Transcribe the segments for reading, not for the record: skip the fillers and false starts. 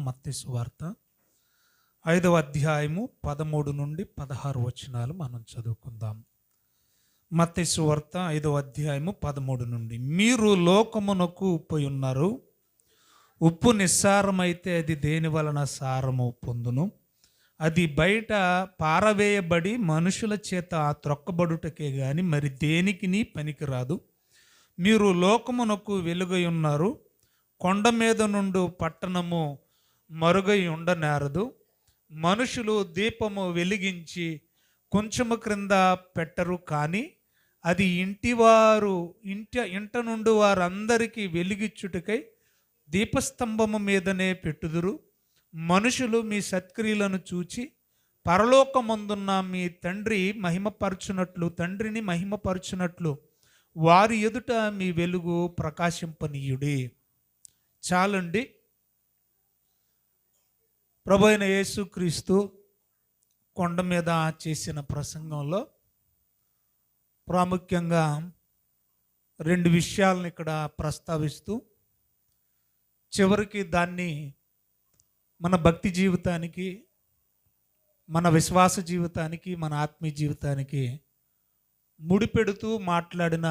మత్తయి సువార్త 5వ అధ్యాయము 13 నుండి 16 వచనాలు మనం చదువుకుందాం. మత్తయి సువార్త 5వ అధ్యాయము 13 నుండి. మీరు లోకమునకు ఉప్పు ఉన్నారు. ఉప్పు నిస్సారమైతే అది దేని వలన సారము పొందును? అది బయట పారవేయబడి మనుషుల చేత త్రొక్కబడుటకే గాని మరి దేనికిని పనికిరాదు. మీరు లోకమునకు వెలుగై ఉన్నారు. కొండ మీద నుండి పట్టణము మరుగై ఉండనేరదు. మనుషులు దీపము వెలిగించి కొంచెము క్రింద పెట్టరు, కానీ అది ఇంట నుండి వారందరికీ వెలిగిచ్చుటకై దీపస్తంభము మీదనే పెట్టుదురు. మనుషులు మీ సత్క్రియలను చూచి పరలోకమందున్న మీ తండ్రిని మహిమపరచునట్లు వారి ఎదుట మీ వెలుగు ప్రకాశింపనీయుడి. చాలండి. ప్రభు అయిన యేసుక్రీస్తు కొండ మీద చేసిన ప్రసంగంలో ప్రాముఖ్యంగా 2 విషయాలను ఇక్కడ ప్రస్తావిస్తూ చివరికి దాన్ని మన భక్తి జీవితానికి, మన విశ్వాస జీవితానికి, మన ఆత్మీయ జీవితానికి ముడిపెడుతూ మాట్లాడిన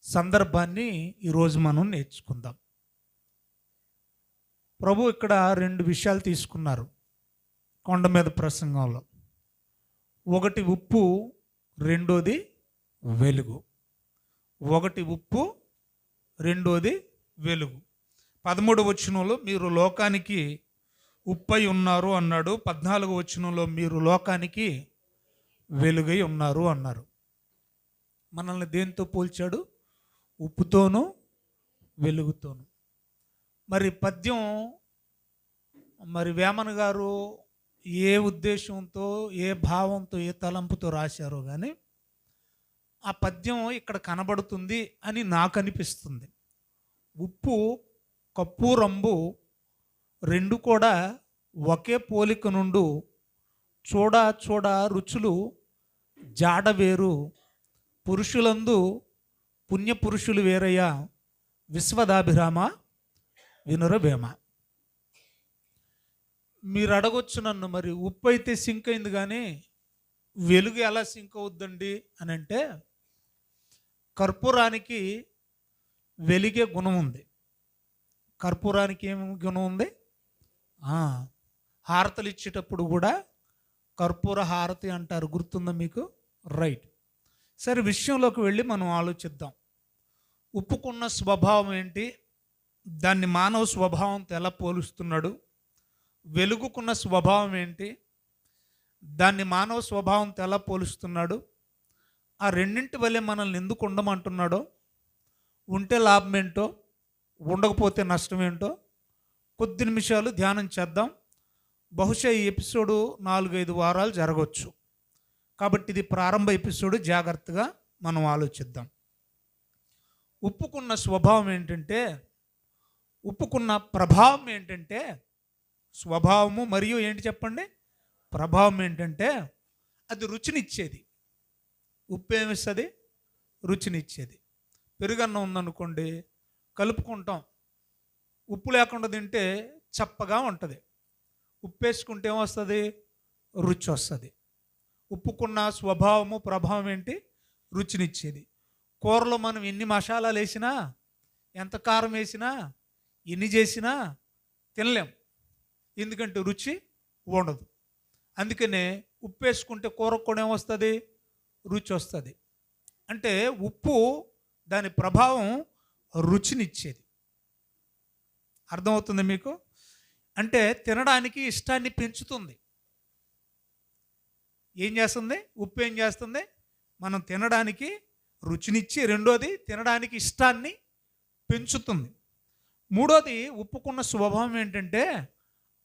సందర్భాన్ని ఈరోజు మనం నేర్చుకుందాం. ప్రభు ఇక్కడ 2 విషయాలు తీసుకున్నారు కొండ మీద ప్రసంగంలో. ఒకటి ఉప్పు, రెండోది వెలుగు. ఒకటి ఉప్పు, రెండోది వెలుగు. 13వ వచనంలో మీరు లోకానికి ఉప్పై ఉన్నారు అన్నాడు. 14వ వచనంలో మీరు లోకానికి వెలుగై ఉన్నారు అన్నారు. మనల్ని దేంతో పోల్చాడు? ఉప్పుతోనూ వెలుగుతోనూ. మరి పద్యం వేమన గారు ఏ ఉద్దేశంతో, ఏ భావంతో, ఏ తలంపుతో రాశారో కానీ ఆ పద్యం ఇక్కడ కనబడుతుంది అని నాకు అనిపిస్తుంది. ఉప్పు, కప్పూరంబు 2 కూడా ఒకే పోలిక నుండి చూడ రుచులు జాడవేరు. పురుషులందు పుణ్యపురుషులు వేరయ్యా, విశ్వదాభిరామ వినురవేమ. మీరు అడగొచ్చు నన్ను, మరి ఉప్పు అయితే సింక్ అయింది కానీ వెలుగు ఎలా సింక్ అవుద్దండి అని అంటే, కర్పూరానికి వెలిగే గుణం ఉంది. కర్పూరానికి ఏం గుణం ఉంది? హారతలు ఇచ్చేటప్పుడు కూడా కర్పూర హారతి అంటారు. గుర్తుందా మీకు? రైట్. సరే, విషయంలోకి వెళ్ళి మనం ఆలోచిద్దాం. ఉప్పుకున్న స్వభావం ఏంటి? దాన్ని మానవ స్వభావంతో ఎలా పోలుస్తున్నాడు? వెలుగుకున్న స్వభావం ఏంటి? దాన్ని మానవ స్వభావంతో ఎలా పోలుస్తున్నాడు? ఆ రెండింటి వల్లే మనల్ని ఎందుకు ఉండమంటున్నాడో, ఉంటే లాభం ఏంటో, ఉండకపోతే నష్టం ఏంటో కొద్ది నిమిషాలు ధ్యానం చేద్దాం. బహుశా ఈ ఎపిసోడు 4-5 వారాలు జరగవచ్చు. కాబట్టి ఇది ప్రారంభ ఎపిసోడు. జాగ్రత్తగా మనం ఆలోచిద్దాం. ఉప్పుకున్న స్వభావం ఏంటంటే, ఉప్పుకున్న ప్రభావం ఏంటంటే, స్వభావము మరియు ఏంటి చెప్పండి, ప్రభావం ఏంటంటే అది రుచినిచ్చేది. ఉప్పు ఏమిస్తుంది? రుచినిచ్చేది. పెరుగన్నం ఉందనుకోండి, కలుపుకుంటాం. ఉప్పు లేకుండా తింటే చప్పగా ఉంటుంది. ఉప్పు వేసుకుంటే ఏమొస్తుంది? రుచి వస్తుంది. ఉప్పుకున్న స్వభావము, ప్రభావం ఏంటి? రుచినిచ్చేది. కూరలో మనం ఎన్ని మసాలాలు వేసినా, ఎంత కారం వేసినా, ఎన్ని చేసినా తినలేం. ఎందుకంటే రుచి ఉండదు. అందుకనే ఉప్పు వేసుకుంటే కూరకు కూడా ఏమొస్తుంది? రుచి వస్తుంది. అంటే ఉప్పు, దాని ప్రభావం రుచినిచ్చేది. అర్థమవుతుంది మీకు? అంటే తినడానికి ఇష్టాన్ని పెంచుతుంది. ఏం చేస్తుంది? ఉప్పు ఏం చేస్తుంది? మనం తినడానికి రుచినిచ్చి, రెండోది తినడానికి ఇష్టాన్ని పెంచుతుంది. మూడోది, ఉప్పుకున్న స్వభావం ఏంటంటే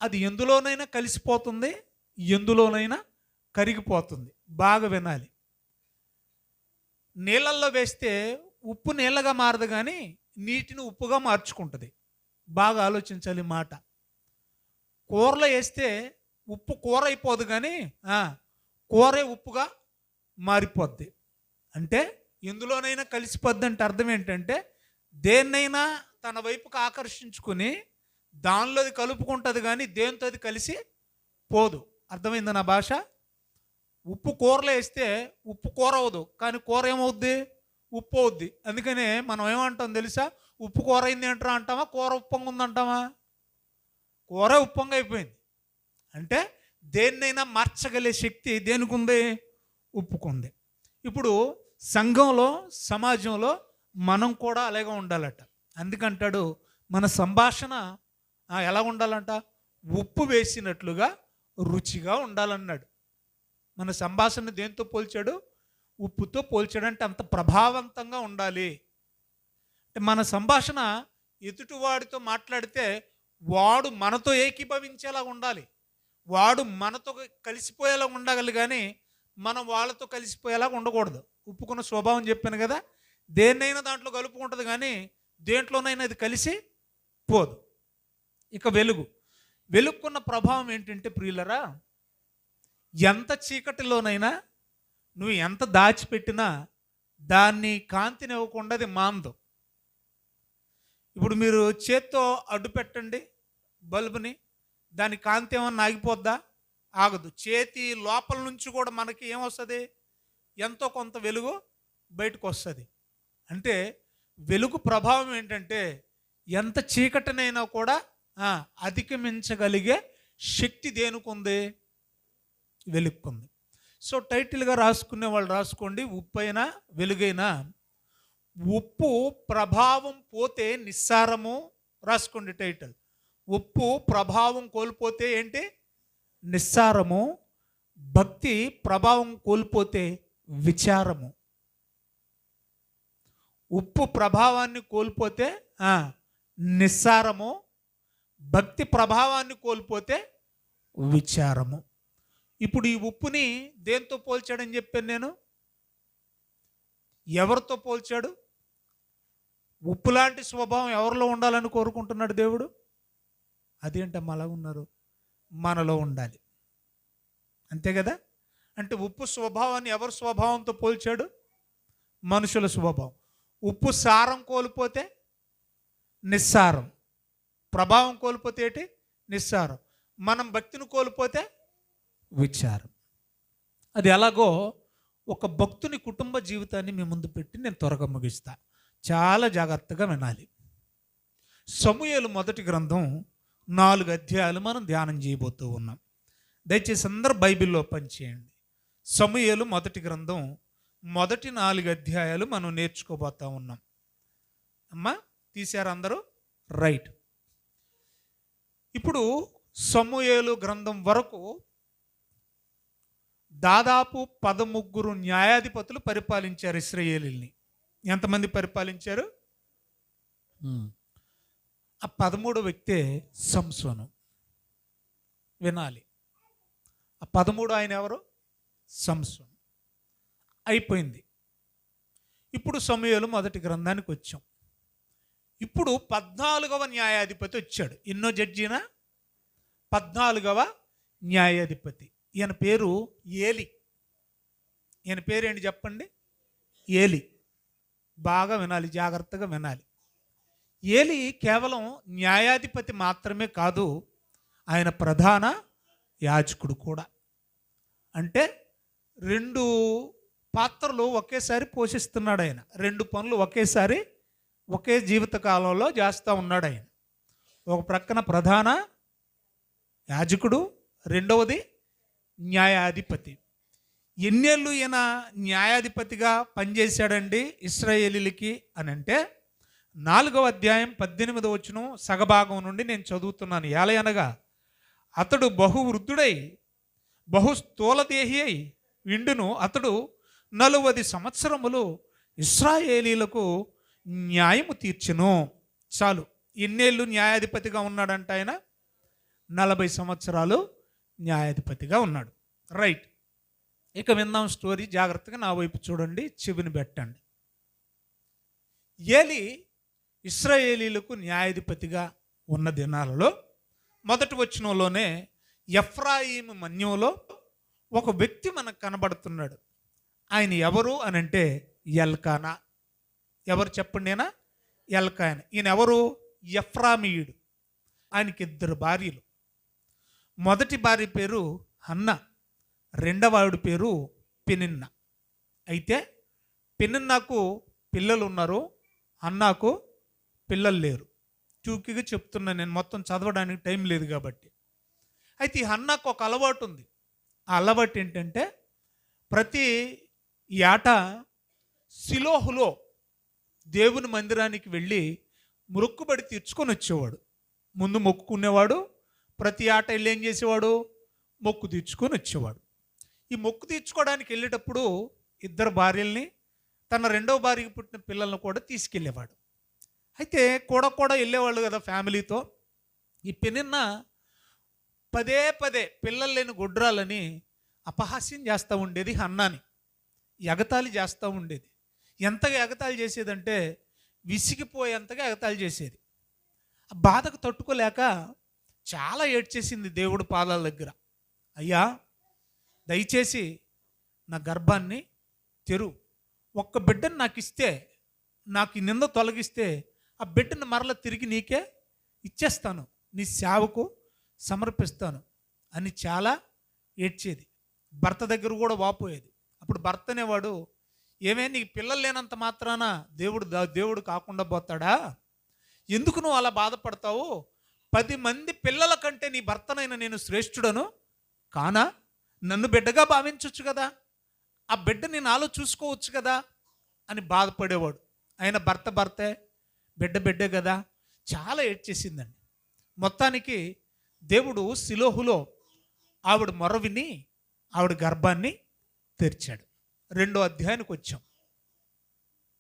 అది ఎందులోనైనా కలిసిపోతుంది, ఎందులోనైనా కరిగిపోతుంది. బాగా వినాలి. నీళ్ళల్లో వేస్తే ఉప్పు నీళ్ళగా మారదు, కానీ నీటిని ఉప్పుగా మార్చుకుంటుంది. బాగా ఆలోచించాలి మాట. కూరలో వేస్తే ఉప్పు కూర అయిపోదు, కానీ కూరే ఉప్పుగా మారిపోద్ది. అంటే ఎందులోనైనా కలిసిపోద్ది. అంటే అర్థం ఏంటంటే దేన్నైనా తన వైపుకు ఆకర్షించుకుని దానిలో అది కలుపుకుంటుంది కానీ దేంతో అది కలిసి పోదు. అర్థమైంది నా భాష? ఉప్పు కూరలో వేస్తే ఉప్పు కూర అవ్వదు, కానీ కూర ఏమవుద్ది? ఉప్పు అవుద్ది. అందుకనే మనం ఏమంటాం తెలుసా? ఉప్పు కూర అయింది అంటారా అంటామా, కూర ఉప్పంగా ఉందంటామా? కూర ఉప్పంగా అయిపోయింది. అంటే దేన్నైనా మార్చగలిగే శక్తి దేనికి ఉంది? ఉప్పుకుంది. ఇప్పుడు సంఘంలో, సమాజంలో మనం కూడా అలాగే ఉండాలట. అందుకంటాడు మన సంభాషణ ఎలా ఉండాలంట? ఉప్పు వేసినట్లుగా రుచిగా ఉండాలన్నాడు. మన సంభాషణ దేంతో పోల్చాడు? ఉప్పుతో పోల్చాడు. అంటే అంత ప్రభావవంతంగా ఉండాలి. అంటే మన సంభాషణ ఎదుటివాడితో మాట్లాడితే వాడు మనతో ఏకీభవించేలా ఉండాలి, వాడు మనతో కలిసిపోయేలా ఉండాలి, కానీ మనం వాళ్ళతో కలిసిపోయేలాగా ఉండకూడదు. ఉప్పుకున్న స్వభావం చెప్పాను కదా, దేన్నైనా దాంట్లో కలుపుకుంటుంది కానీ దేంట్లోనైనా అది కలిసి పోదు. ఇక వెలుగుకున్న ప్రభావం ఏంటంటే ప్రియులరా, ఎంత చీకటిలోనైనా నువ్వు ఎంత దాచిపెట్టినా దాన్ని కాంతిని ఇవ్వకుండా అది మాందు. ఇప్పుడు మీరు చేత్తో అడ్డు పెట్టండి బల్బుని, దాని కాంతి ఏమన్నా ఆగిపోద్దా? ఆగదు. చేతి లోపల నుంచి కూడా మనకి ఏమొస్తుంది? ఎంతో కొంత వెలుగు బయటకు వస్తుంది. అంటే వెలుగు ప్రభావం ఏంటంటే ఎంత చీకటినైనా కూడా అధిగమించగలిగే శక్తి దేనికుంది? వెలుగుకుంది. సో టైటిల్గా రాసుకునే వాళ్ళు రాసుకోండి, ఉప్పైనా వెలుగైనా. ఉప్పు ప్రభావం పోతే నిస్సారము. రాసుకోండి టైటిల్. ఉప్పు ప్రభావం కోల్పోతే ఏంటి? నిస్సారము. భక్తి ప్రభావం కోల్పోతే విచారము. ఉప్పు ప్రభావాన్ని కోల్పోతే నిస్సారము, భక్తి ప్రభావాన్ని కోల్పోతే విచారము. ఇప్పుడు ఈ ఉప్పుని దేంతో పోల్చాడని చెప్పాను నేను? ఎవరితో పోల్చాడు? ఉప్పు లాంటి స్వభావం ఎవరిలో ఉండాలని కోరుకుంటున్నాడు దేవుడు? అదేంటమ్మా అలా ఉన్నారు? మనలో ఉండాలి. అంతే కదా? అంటే ఉప్పు స్వభావాన్ని ఎవరి స్వభావంతో పోల్చాడు? మనుషుల స్వభావం. ఉప్పు సారం కోల్పోతే నిస్సారం, ప్రభావం కోల్పోతే ఏంటి? నిస్సారం. మనం భక్తిని కోల్పోతే విచారం. అది ఎలాగో ఒక భక్తుని కుటుంబ జీవితాన్ని మీ ముందు పెట్టి నేను త్వరగా ముగిస్తా. చాలా జాగ్రత్తగా వినాలి. సమూయేలు మొదటి గ్రంథం 4 అధ్యాయాలు మనం ధ్యానం చేయబోతూ ఉన్నాం. దయచేసి అందరూ బైబిల్లో పనిచేయండి. సమూయేలు మొదటి గ్రంథం మొదటి 4 అధ్యాయాలు మనం నేర్చుకోబోతూ ఉన్నాం. అమ్మా తీశారు అందరూ? రైట్. ఇప్పుడు సమూయేలు గ్రంథం వరకు దాదాపు 13 న్యాయాధిపతులు పరిపాలించారు ఇశ్రాయేలీల్ని. ఎంతమంది పరిపాలించారు? ఆ 13వ వ్యక్తే సంసోను. వినాలి. ఆ 13 ఆయన ఎవరు? సంసోను. అయిపోయింది. ఇప్పుడు సమూయేలు మొదటి గ్రంథానికి వచ్చాం. ఇప్పుడు 14వ న్యాయాధిపతి వచ్చాడు. ఎన్నో జడ్జినా? 14వ న్యాయాధిపతి. ఈయన పేరు ఏలి. ఈయన పేరేంటి చెప్పండి? ఏలి. బాగా వినాలి, జాగ్రత్తగా వినాలి. ఏలి కేవలం న్యాయాధిపతి మాత్రమే కాదు, ఆయన ప్రధాన యాజకుడు కూడా. అంటే 2 పాత్రలు ఒకేసారి పోషిస్తున్నాడు ఆయన. 2 పనులు ఒకేసారి ఒకే జీవిత కాలంలో చేస్తూ ఉన్నాడు ఆయన. ఒక ప్రక్కన ప్రధాన యాజకుడు, రెండవది న్యాయాధిపతి. ఎన్నేళ్ళు ఈయన న్యాయాధిపతిగా పనిచేశాడండి ఇశ్రాయేలీలకి అని అంటే 4వ అధ్యాయం 18వ వచనం సగభాగం నుండి నేను చదువుతున్నాను. ఏలయనగా అతడు బహువృద్ధుడై బహుస్థూలదేహి అయి విండును. అతడు 40 సంవత్సరములు ఇశ్రాయేలీలకు న్యాయము తీర్చును. చాలు. ఎన్నేళ్ళు న్యాయాధిపతిగా ఉన్నాడంట ఆయన? 40 సంవత్సరాలు న్యాయాధిపతిగా ఉన్నాడు. రైట్. ఇక విందాం స్టోరీ. జాగ్రత్తగా నా వైపు చూడండి, చెవిని పెట్టండి. ఏలి ఇశ్రాయేలీలకు న్యాయాధిపతిగా ఉన్న దినాలలో మొదటి వచనంలోనే ఎఫ్రాయిము మన్యంలో ఒక వ్యక్తి మనకు కనబడుతున్నాడు. ఆయన ఎవరు అని అంటే ఎల్కానా. ఎవరు చెప్పండి? ఎల్కానా. ఈయన ఎవరు? ఎఫ్రామీయుడు. ఆయనకి 2 భార్యలు. మొదటి భార్య పేరు హన్న, రెండవ ఆవిడ పేరు పెనిన్న. అయితే పెనిన్నాకు పిల్లలు ఉన్నారు, హన్నాకు పిల్లలు లేరు. చూకిగా చెప్తున్నా నేను, మొత్తం చదవడానికి టైం లేదు కాబట్టి. అయితే ఈ హన్నాకు ఒక అలవాటు ఉంది. ఆ అలవాటు ఏంటంటే ప్రతి ఏటా సిలోహులో దేవుని మందిరానికి వెళ్ళి మొక్కుబడి తీర్చుకొని వచ్చేవాడు. ముందు మొక్కుకునేవాడు, ప్రతి ఆట వెళ్ళి ఏం చేసేవాడు, మొక్కు తీర్చుకొని వచ్చేవాడు. ఈ మొక్కు తీర్చుకోవడానికి వెళ్ళేటప్పుడు 2 భార్యల్ని, తన రెండవ భార్యకి పుట్టిన పిల్లలను కూడా తీసుకెళ్ళేవాడు. అయితే కూడా వెళ్ళేవాళ్ళు కదా ఫ్యామిలీతో. ఈ పెనిన్న పదే పదే పిల్లలు లేని గొడ్రాలని అపహాస్యం చేస్తూ ఉండేది హన్నాని, ఎగతాళి చేస్తూ ఉండేది. ఎంతగా ఎగతాళి చేసేదంటే విసిగిపోయేంతగా ఎగతాళి చేసేది. ఆ బాధకు తట్టుకోలేక చాలా ఏడ్చేసింది దేవుడు పాదాల దగ్గర. అయ్యా, దయచేసి నా గర్భాన్ని తెరువు, ఒక్క బిడ్డను నాకు ఇస్తే, నాకు ఈ నింద తొలగిస్తే ఆ బిడ్డను మరల తిరిగి నీకే ఇచ్చేస్తాను, నీ సేవకు సమర్పిస్తాను అని చాలా ఏడ్చేది. భర్త దగ్గర కూడా వాపోయేది. అప్పుడు భర్త అనేవాడు, ఏమే నీకు పిల్లలు లేనంత మాత్రాన దేవుడు కాకుండా పోతాడా? ఎందుకు నువ్వు అలా బాధపడతావు? 10 మంది పిల్లల కంటే నీ భర్తనైనా నేను శ్రేష్ఠుడను కానా? నన్ను బిడ్డగా భావించవచ్చు కదా, ఆ బిడ్డని నాలో చూసుకోవచ్చు కదా అని బాధపడేవాడు. ఆయన భర్తే, బిడ్డే కదా. చాలా ఏడ్చేసిందండి. మొత్తానికి దేవుడు సిలోహులో ఆవిడ మొర విని ఆవిడ గర్భాన్ని తెరిచాడు. 2వ అధ్యాయానికి వచ్చాం.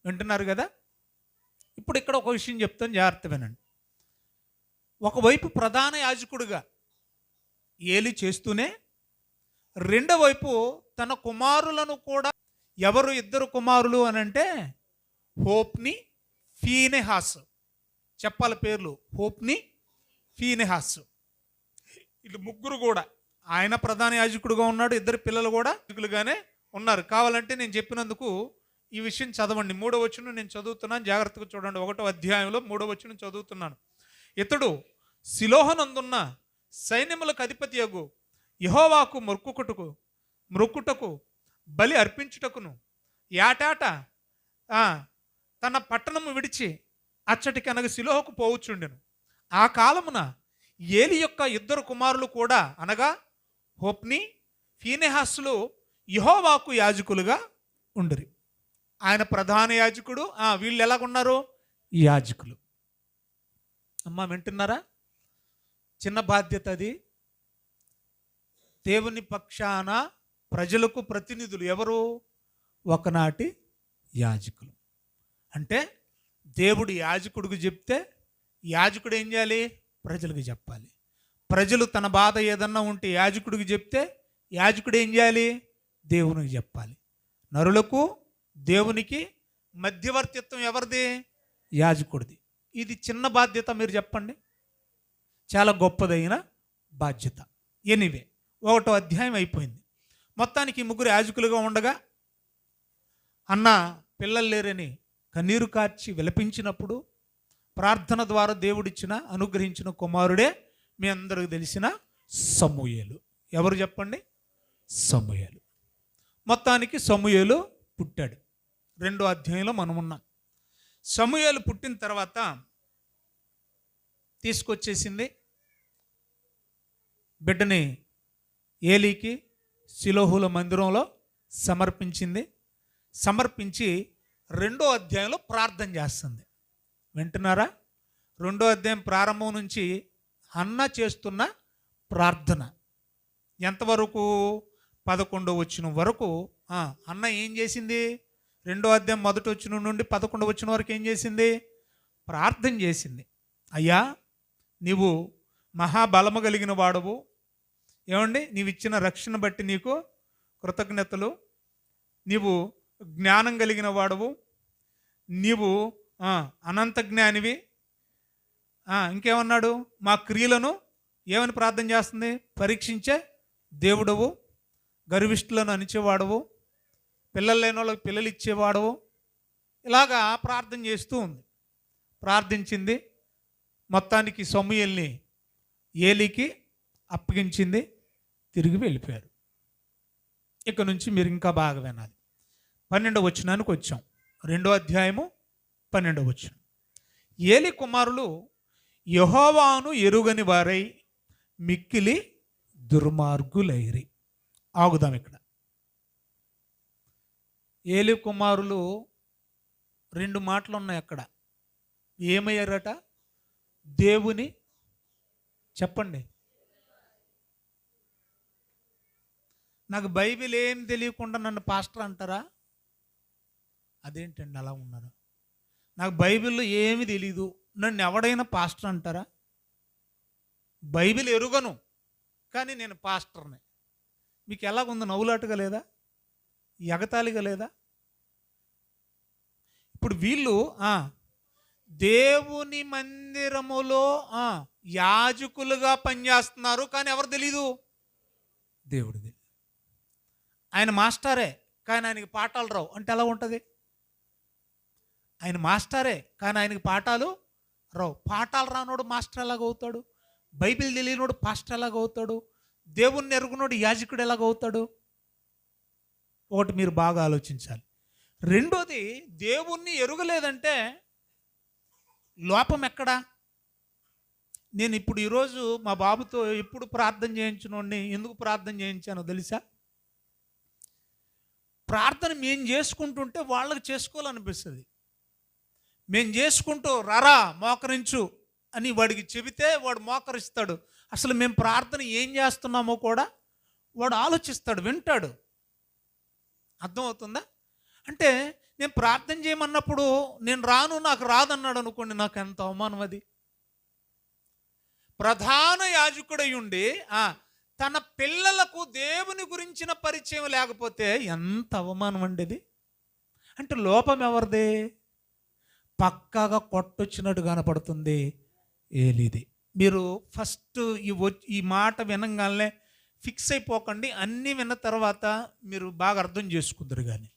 వింటున్నారు కదా. ఇప్పుడు ఇక్కడ ఒక విషయం చెప్తాను, జాగ్రత్త వినండి. ఒకవైపు ప్రధాన యాజకుడిగా ఏలి చేస్తూనే, రెండో వైపు తన కుమారులను కూడా, ఎవరు 2 కుమారులు అని అంటే హోప్ని, ఫీనెహాస్. చెప్పాలి పేర్లు, హోప్ని, ఫీనెహాస్. వీళ్ళు ముగ్గురు కూడా, ఆయన ప్రధాన యాజకుడుగా ఉన్నాడు, 2 పిల్లలు కూడా యాజకులుగానే ఉన్నారు. కావాలంటే నేను చెప్పినందుకు ఈ విషయం చదవండి. 3వ వచనం నేను చదువుతున్నాను, జాగ్రత్తగా చూడండి. 1వ అధ్యాయంలో 3వ వచనం చదువుతున్నాను. ఇతడు సిలోహనందున్న సైన్యములకు అధిపతియగు యెహోవాకు మొక్కుటకు బలి అర్పించుటకును ఏటాట తన పట్టణము విడిచి అచ్చటికి అనగా సిలోహకు పోవచ్చుండెను. ఆ కాలమున ఏలి యొక్క 2 కుమారులు కూడా, అనగా హోప్ని, ఫీనెహాసులు యెహోవాకు యాజకులుగా ఉండిరి. ఆయన ప్రధాన యాజకుడు, వీళ్ళు ఎలాగున్నారు? యాజకులు. అమ్మా వింటున్నారా? చిన్న బాధ్యత అది. దేవుని పక్షాన ప్రజలకు ప్రతినిధులు ఎవరు? ఒకనాటి యాజకులు. అంటే దేవుడు యాజకుడికి చెప్తే యాజకుడు ఏం చేయాలి? ప్రజలకు చెప్పాలి. ప్రజలు తన బాధ ఏదన్నా ఉంటే యాజకుడికి చెప్తే యాజకుడు ఏం చేయాలి? దేవునికి చెప్పాలి. నరులకు దేవునికి మధ్యవర్తిత్వం ఎవరిది? యాజకుడిది. ఇది చిన్న బాధ్యత, మీరు చెప్పండి. చాలా గొప్పదైన బాధ్యత. ఎనీవే, 1వ అధ్యాయం అయిపోయింది. మొత్తానికి 3 యాజకులుగా ఉండగా అన్న పిల్లలు లేరని కన్నీరు కార్చి విలపించినప్పుడు ప్రార్థన ద్వారా దేవుడిచ్చిన, అనుగ్రహించిన కుమారుడే మీ అందరికీ తెలిసిన సమూయేలు. ఎవరు చెప్పండి? సమూయేలు. మొత్తానికి సమూయేలు పుట్టాడు. 2వ అధ్యాయంలో మనం ఉన్నాం. సమూయేలు పుట్టిన తర్వాత తీసుకొచ్చేసింది బిడ్డని ఏలీకి సిలోహుల మందిరంలో సమర్పించింది. సమర్పించి 2వ అధ్యాయంలో ప్రార్థన చేస్తుంది. వింటున్నారా? 2వ అధ్యాయం ప్రారంభం నుంచి హన్న చేస్తున్న ప్రార్థన ఎంతవరకు? 11వ వచనం వరకు హన్న ఏం చేసింది? 2వ అధ్యాయం 1వ వచనం నుండి 11వ వచనం వరకు ఏం చేసింది? ప్రార్థన చేసింది. అయ్యా, నీవు మహాబలము కలిగిన వాడవు. ఏమండి? నీవు ఇచ్చిన రక్షణ బట్టి నీకు కృతజ్ఞతలు. నీవు జ్ఞానం కలిగిన వాడవు. నీవు అనంత జ్ఞానివి. ఇంకేమన్నాడు? మా క్రియలను ఏమని ప్రార్థన చేస్తుంది? పరీక్షించే దేవుడవు, గర్విష్ఠులను అణిచేవాడవు, పిల్లలు లేని వాళ్ళకి పిల్లలు ఇచ్చేవాడవు. ఇలాగా ప్రార్థన చేస్తూ ఉంది. ప్రార్థించింది. మొత్తానికి సమూయేలుని ఏలీకి అప్పగించింది, తిరిగి వెళ్ళిపోయారు. ఇక నుంచి మీరు ఇంకా బాగా వినాలి. 12వ వచనానికి వచ్చాం. 2వ అధ్యాయము 12వ వచనం. ఏలి కుమారులు యెహోవాను ఎరుగని వారై మిక్కిలి దుర్మార్గులైరి. ఆగుదాం ఇక్కడ. ఏలి కుమారులు 2 మాటలు ఉన్నాయి అక్కడ. ఏమయ్యారట? దేవుని, చెప్పండి. నాకు బైబిల్ ఏం తెలియకుండా నన్ను పాస్టర్ అంటారా? అదేంటండి అలా ఉన్నారు? నాకు బైబిల్లో ఏమి తెలీదు, నన్ను ఎవడైనా పాస్టర్ అంటారా? బైబిల్ ఎరుగను కానీ నేను పాస్టర్ని. మీకు ఎలాగుంది? నవ్వులాటుగా లేదా? ఎగతాళిగా లేదా? ఇప్పుడు వీళ్ళు దేవుని మందిరములో యాజకులుగా పనిచేస్తున్నారు, కానీ ఎవరు తెలీదు? దేవుడిది. ఆయన మాస్టరే కానీ ఆయనకి పాఠాలు రావు అంటే ఎలా ఉంటుంది? ఆయన మాస్టరే కానీ ఆయనకి పాఠాలు రావు. పాఠాలు రానోడు మాస్టర్ ఎలాగవుతాడు? బైబిల్ తెలియనోడు పాస్టర్ ఎలాగవుతాడు? దేవుణ్ణి ఎరుగునోడు యాజకుడు ఎలాగవుతాడు? ఒకటి మీరు బాగా ఆలోచించాలి. రెండోది, దేవుణ్ణి ఎరుగలేదంటే లోపం ఎక్కడా? నేను ఇప్పుడు ఈరోజు మా బాబుతో ఎప్పుడు ప్రార్థన చేయించినోడిని ఎందుకు ప్రార్థన చేయించానో తెలుసా? ప్రార్థన మేము చేసుకుంటుంటే వాళ్ళకి చేసుకోవాలనిపిస్తుంది. మేము చేసుకుంటూ రారా మోకరించు అని వాడికి చెబితే వాడు మోకరిస్తాడు. అసలు మేము ప్రార్థన ఏం చేస్తున్నామో కూడా వాడు ఆలోచిస్తాడు, వింటాడు. అర్థమవుతుందా? అంటే నేను ప్రార్థన చేయమన్నప్పుడు నేను రాను, నాకు రాదన్నాడు అనుకోండి, నాకు ఎంత అవమానం అది. ప్రధాన యాజకుడై ఉండి తన పిల్లలకు దేవుని గురించిన పరిచయం లేకపోతే ఎంత అవమానం అండి అది. అంటే లోపం ఎవరిది? పక్కాగా కొట్టొచ్చినట్టు కనపడుతుంది ఏలిది. మీరు ఫస్ట్ ఈ మాట వినంగానే ఫిక్స్ అయిపోకండి. అన్నీ విన్న తర్వాత మీరు బాగా అర్థం చేసుకుందరు. కానీ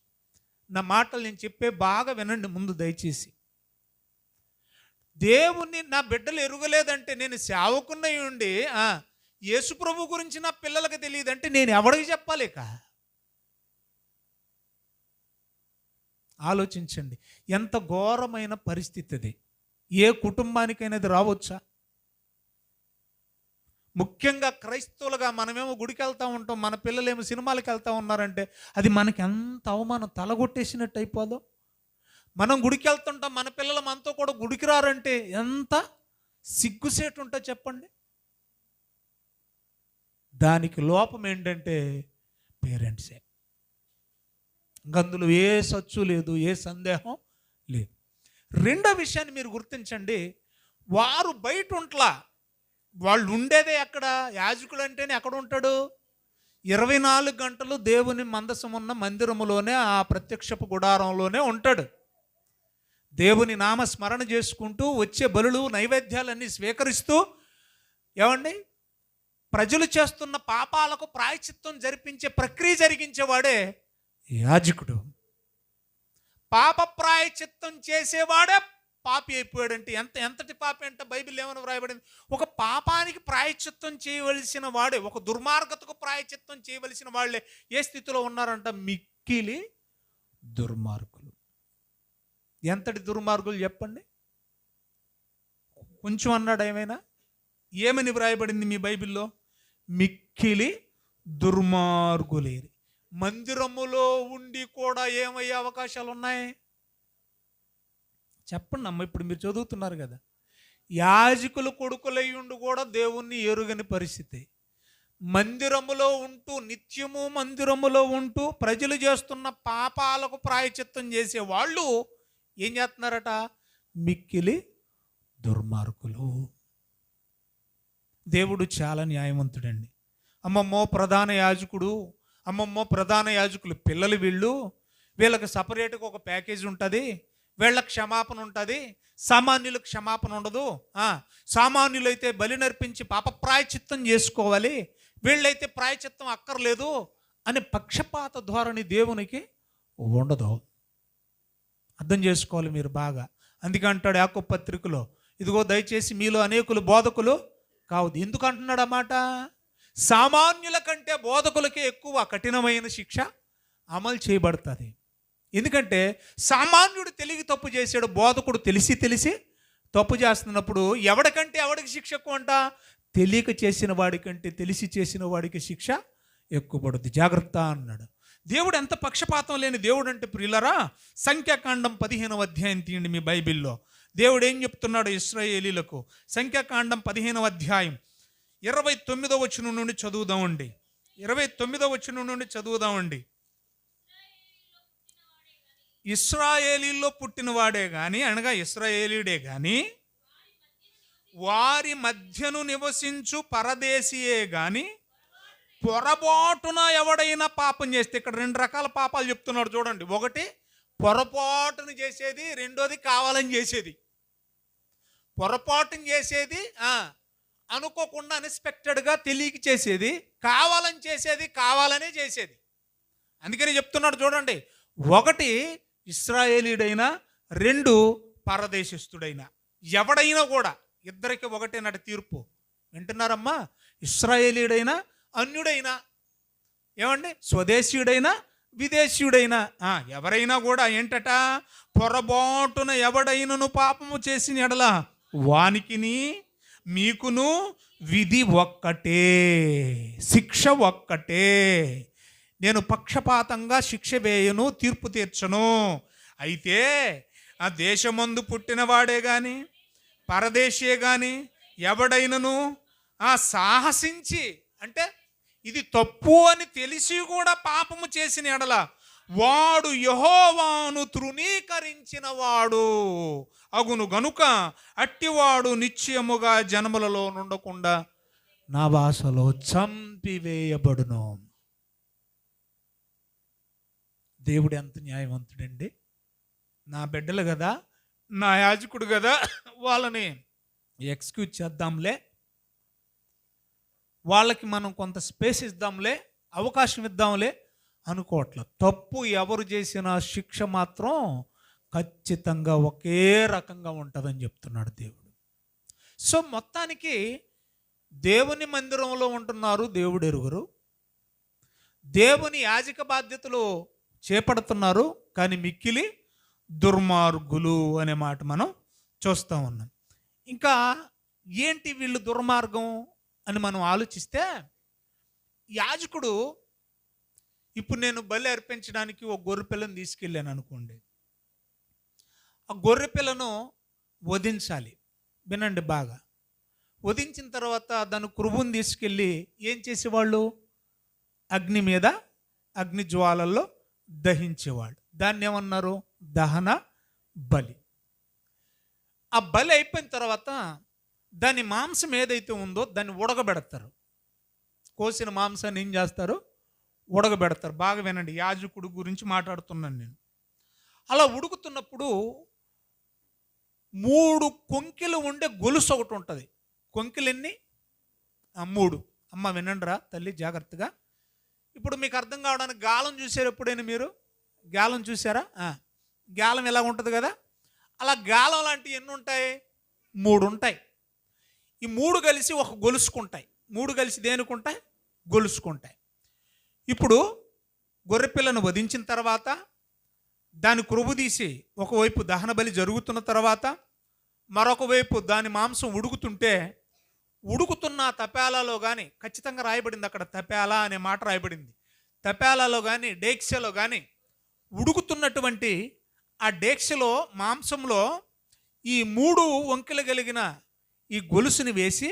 నా మాటలు నేను చెప్పే బాగా వినండి ముందు దయచేసి. దేవుణ్ణి నా బిడ్డలు ఎరుగలేదంటే, నేను సేవకున్నై ఉండి యేసుప్రభు గురించి నా పిల్లలకు తెలియదంటే నేను ఎవరికి చెప్పాలి? ఆలోచించండి, ఎంత ఘోరమైన పరిస్థితి అది. ఏ కుటుంబానికైనా అది రావచ్చా? ముఖ్యంగా క్రైస్తవులుగా మనమేమో గుడికి వెళ్తూ ఉంటాం, మన పిల్లలేమో సినిమాలకు వెళ్తూ ఉన్నారంటే అది మనకి ఎంత అవమానం, తలగొట్టేసినట్టు అయిపోదో. మనం గుడికి వెళ్తుంటాం, మన పిల్లలు మనతో కూడా గుడికి రారంటే ఎంత సిగ్గుసేటు ఉంటుంది చెప్పండి. దానికి లోపం ఏంటంటే పేరెంట్సే. అందులో ఏ సచ్చు లేదు, ఏ సందేహం లేదు. రెండో విషయాన్ని మీరు గుర్తించండి, వారు బయట ఉంట్లా, వాళ్ళు ఉండేదే ఎక్కడ? యాజకుడు అంటేనే ఎక్కడ ఉంటాడు? 24 గంటలు దేవుని మందసం ఉన్న మందిరములోనే, ఆ ప్రత్యక్షపు గుడారంలోనే ఉంటాడు. దేవుని నామ స్మరణ చేసుకుంటూ వచ్చే బలులు నైవేద్యాలన్నీ స్వీకరిస్తూ, ఏమండి, ప్రజలు చేస్తున్న పాపాలకు ప్రాయశ్చిత్తం జరిపించే ప్రక్రియ జరిగించేవాడే యాజకుడు. పాప ప్రాయశ్చిత్తం చేసేవాడే పాపి అయిపోయాడంటే ఎంతటి పాపి అంటే బైబిల్ ఏమైనా వ్రాయబడింది? ఒక పాపానికి ప్రాయశ్చిత్తం చేయవలసిన వాడే, ఒక దుర్మార్గతకు ప్రాయశ్చిత్తం చేయవలసిన వాళ్ళే ఏ స్థితిలో ఉన్నారంట? మిక్కిలి దుర్మార్గులు. ఎంతటి దుర్మార్గులు చెప్పండి? కొంచెం అన్నాడు ఏమైనా? ఏమని వ్రాయబడింది మీ బైబిల్లో? మిక్కిలి దుర్మార్గులేరి. మందిరములో ఉండి కూడా ఏమయ్యే అవకాశాలు ఉన్నాయి చెప్పండి అమ్మ. ఇప్పుడు మీరు చదువుతున్నారు కదా, యాజకులు కొడుకులై ఉండి కూడా దేవుణ్ణి ఎరుగని పరిస్థితి. మందిరములో ఉంటూ, నిత్యము మందిరములో ఉంటూ ప్రజలు చేస్తున్న పాపాలకు ప్రాయశ్చిత్తం చేసే వాళ్ళు ఏం చేస్తున్నారట? మిక్కిలి దుర్మార్గులు. దేవుడు చాలా న్యాయవంతుడండి. అమ్మమ్మో ప్రధాన యాజకుడు, అమ్మమ్మో ప్రధాన యాజకులు పిల్లలు వీళ్ళకి సపరేట్గా ఒక ప్యాకేజ్ ఉంటుంది, వీళ్ళకి క్షమాపణ ఉంటుంది, సామాన్యులకు క్షమాపణ ఉండదు. సామాన్యులైతే బలి నర్పించి పాప ప్రాయచిత్తం చేసుకోవాలి, వీళ్ళైతే ప్రాయచిత్తం అక్కర్లేదు అనే పక్షపాత ధోరణి దేవునికి ఉండదు. అర్థం చేసుకోవాలి మీరు బాగా. అందుకే అంటాడు యాకోబు పత్రికలో, ఇదిగో దయచేసి మీలో అనేకులు బోధకులు కావద్దు. ఎందుకు అంటున్నాడు అన్నమాట? సామాన్యుల కంటే బోధకులకే ఎక్కువ కఠినమైన శిక్ష అమలు చేయబడుతుంది. ఎందుకంటే సామాన్యుడు తెలివి తప్పు చేశాడు, బోధకుడు తెలిసి తెలిసి తప్పు చేస్తున్నప్పుడు ఎవడికి శిక్ష ఎక్కువ అంట? తెలియక చేసిన వాడికంటే తెలిసి చేసిన వాడికి శిక్ష ఎక్కువ పడుద్ది, జాగ్రత్త అన్నాడు. దేవుడు ఎంత పక్షపాతం లేని దేవుడు అంటే ప్రియులరా, సంఖ్యాకాండం 15వ అధ్యాయం తీయండి మీ బైబిల్లో. దేవుడు ఏం చెప్తున్నాడు ఇశ్రాయేలీలకు? సంఖ్యాకాండం 15వ అధ్యాయం 29వ వచనం నుండి చదువుదామండి. 29వ వచనం నుండి చదువుదామండి. ఇశ్రాయేలీల్లో పుట్టినవాడే గాని, అనగా ఇశ్రాయేలీయుడే గాని, వారి మధ్యను నివసించు పరదేశీయే గాని పొరపాటున ఎవడైనా పాపం చేస్తే, ఇక్కడ 2 రకాల పాపాలు చెప్తున్నాడు చూడండి. ఒకటి పొరపాటును చేసేది, రెండోది కావాలని చేసేది. పొరపాటును చేసేది అనుకోకుండా అన్ఎక్స్పెక్టెడ్గా తెలియక చేసేది, కావాలని చేసేది కావాలనే చేసేది. అందుకని చెప్తున్నాడు చూడండి, ఒకటి ఇశ్రాయేలీయుడైనా, 2 పరదేశస్థుడైనా, ఎవడైనా కూడా ఇద్దరికి ఒకటేనటి తీర్పు. వింటున్నారమ్మా? ఇశ్రాయేలీయుడైనా, అన్యుడైనా, ఏమండి, స్వదేశీయుడైనా, విదేశీయుడైనా, ఎవరైనా కూడా ఏంటట? పొరపాటున ఎవడైనను పాపము చేసిన ఎడల వానికిని మీకును విధి ఒక్కటే, శిక్ష ఒక్కటే. నేను పక్షపాతంగా శిక్ష వేయను, తీర్పు తీర్చను. అయితే ఆ దేశమందు పుట్టినవాడే కానీ, పరదేశీయే కానీ ఎవడైనను సాహసించి, అంటే ఇది తప్పు అని తెలిసి కూడా పాపము చేసిన ఎడల వాడు యెహోవాను తృణీకరించిన వాడు అగును గనుక అట్టివాడు నిశ్చయముగా జనములలో నుండకుండా నా భాషలో చంపివేయబడును. దేవుడు ఎంత న్యాయవంతుడండి. నా బిడ్డలు కదా, నా యాజకుడు కదా, వాళ్ళని ఎక్స్క్యూజ్ చేద్దాంలే, వాళ్ళకి మనం కొంత స్పేస్ ఇద్దాంలే, అవకాశం ఇద్దాంలే అనుకోవట్లేదు. తప్పు ఎవరు చేసిన శిక్ష మాత్రం ఖచ్చితంగా ఒకే రకంగా ఉంటుందని చెప్తున్నాడు దేవుడు. సో మొత్తానికి దేవుని మందిరంలో ఉంటున్నారు, దేవుడు ఎరుగురు, దేవుని యాజక బాధ్యతలు చేపడుతున్నారు, కానీ మిక్కిలి దుర్మార్గులు అనే మాట మనం చూస్తూ ఉన్నాం. ఇంకా ఏంటి వీళ్ళు దుర్మార్గం అని మనం ఆలోచిస్తే, యాజకుడు ఇప్పుడు నేను బలి అర్పించడానికి ఒక గొర్రె పిల్లను తీసుకెళ్ళాను అనుకోండి, ఆ గొర్రె పిల్లను వధించాలి. వినండి బాగా. వధించిన తర్వాత దాని కృపుని తీసుకెళ్ళి ఏం చేసేవాళ్ళు? అగ్ని మీద, అగ్ని జ్వాలల్లో దహించేవాళ్ళు. దాన్ని ఏమన్నారు? దహన బలి. ఆ బలి అయిపోయిన తర్వాత దాని మాంసం ఏదైతే ఉందో దాన్ని ఉడకబెడతారు. కోసిన మాంసాన్ని ఏం చేస్తారు? ఉడకబెడతారు. బాగా వినండి, యాజకుడు గురించి మాట్లాడుతున్నాను నేను. అలా ఉడుకుతున్నప్పుడు 3 కొంకిలు ఉండే గొలుసు ఒకటి ఉంటుంది. కొంకిలు ఎన్ని? 3. అమ్మ వినండిరా తల్లి జాగ్రత్తగా. ఇప్పుడు మీకు అర్థం కావడానికి గాలం చూసారు ఎప్పుడైనా మీరు? గాలం చూసారా? గాలం ఎలా ఉంటుంది కదా, అలా గాలం లాంటివి ఎన్ని ఉంటాయి? 3 ఉంటాయి. ఈ 3 కలిసి ఒక గొలుసుకుంటాయి. 3 కలిసి దేనికుంటాయి? గొలుసుకుంటాయి. ఇప్పుడు గొర్రెపిల్లను వధించిన తర్వాత దాని కృబు తీసి ఒకవైపు దహన బలి జరుగుతున్న తర్వాత మరొక వైపు దాని మాంసం ఉడుకుతుంటే, ఉడుకుతున్న తపేలాలో కానీ, ఖచ్చితంగా రాయబడింది అక్కడ తపేలా అనే మాట రాయబడింది. తపేలాలో కానీ డేక్షలో కానీ ఉడుకుతున్నటువంటి ఆ డేక్షలో మాంసంలో ఈ 3 వంకెలు కలిగిన ఈ గొలుసుని వేసి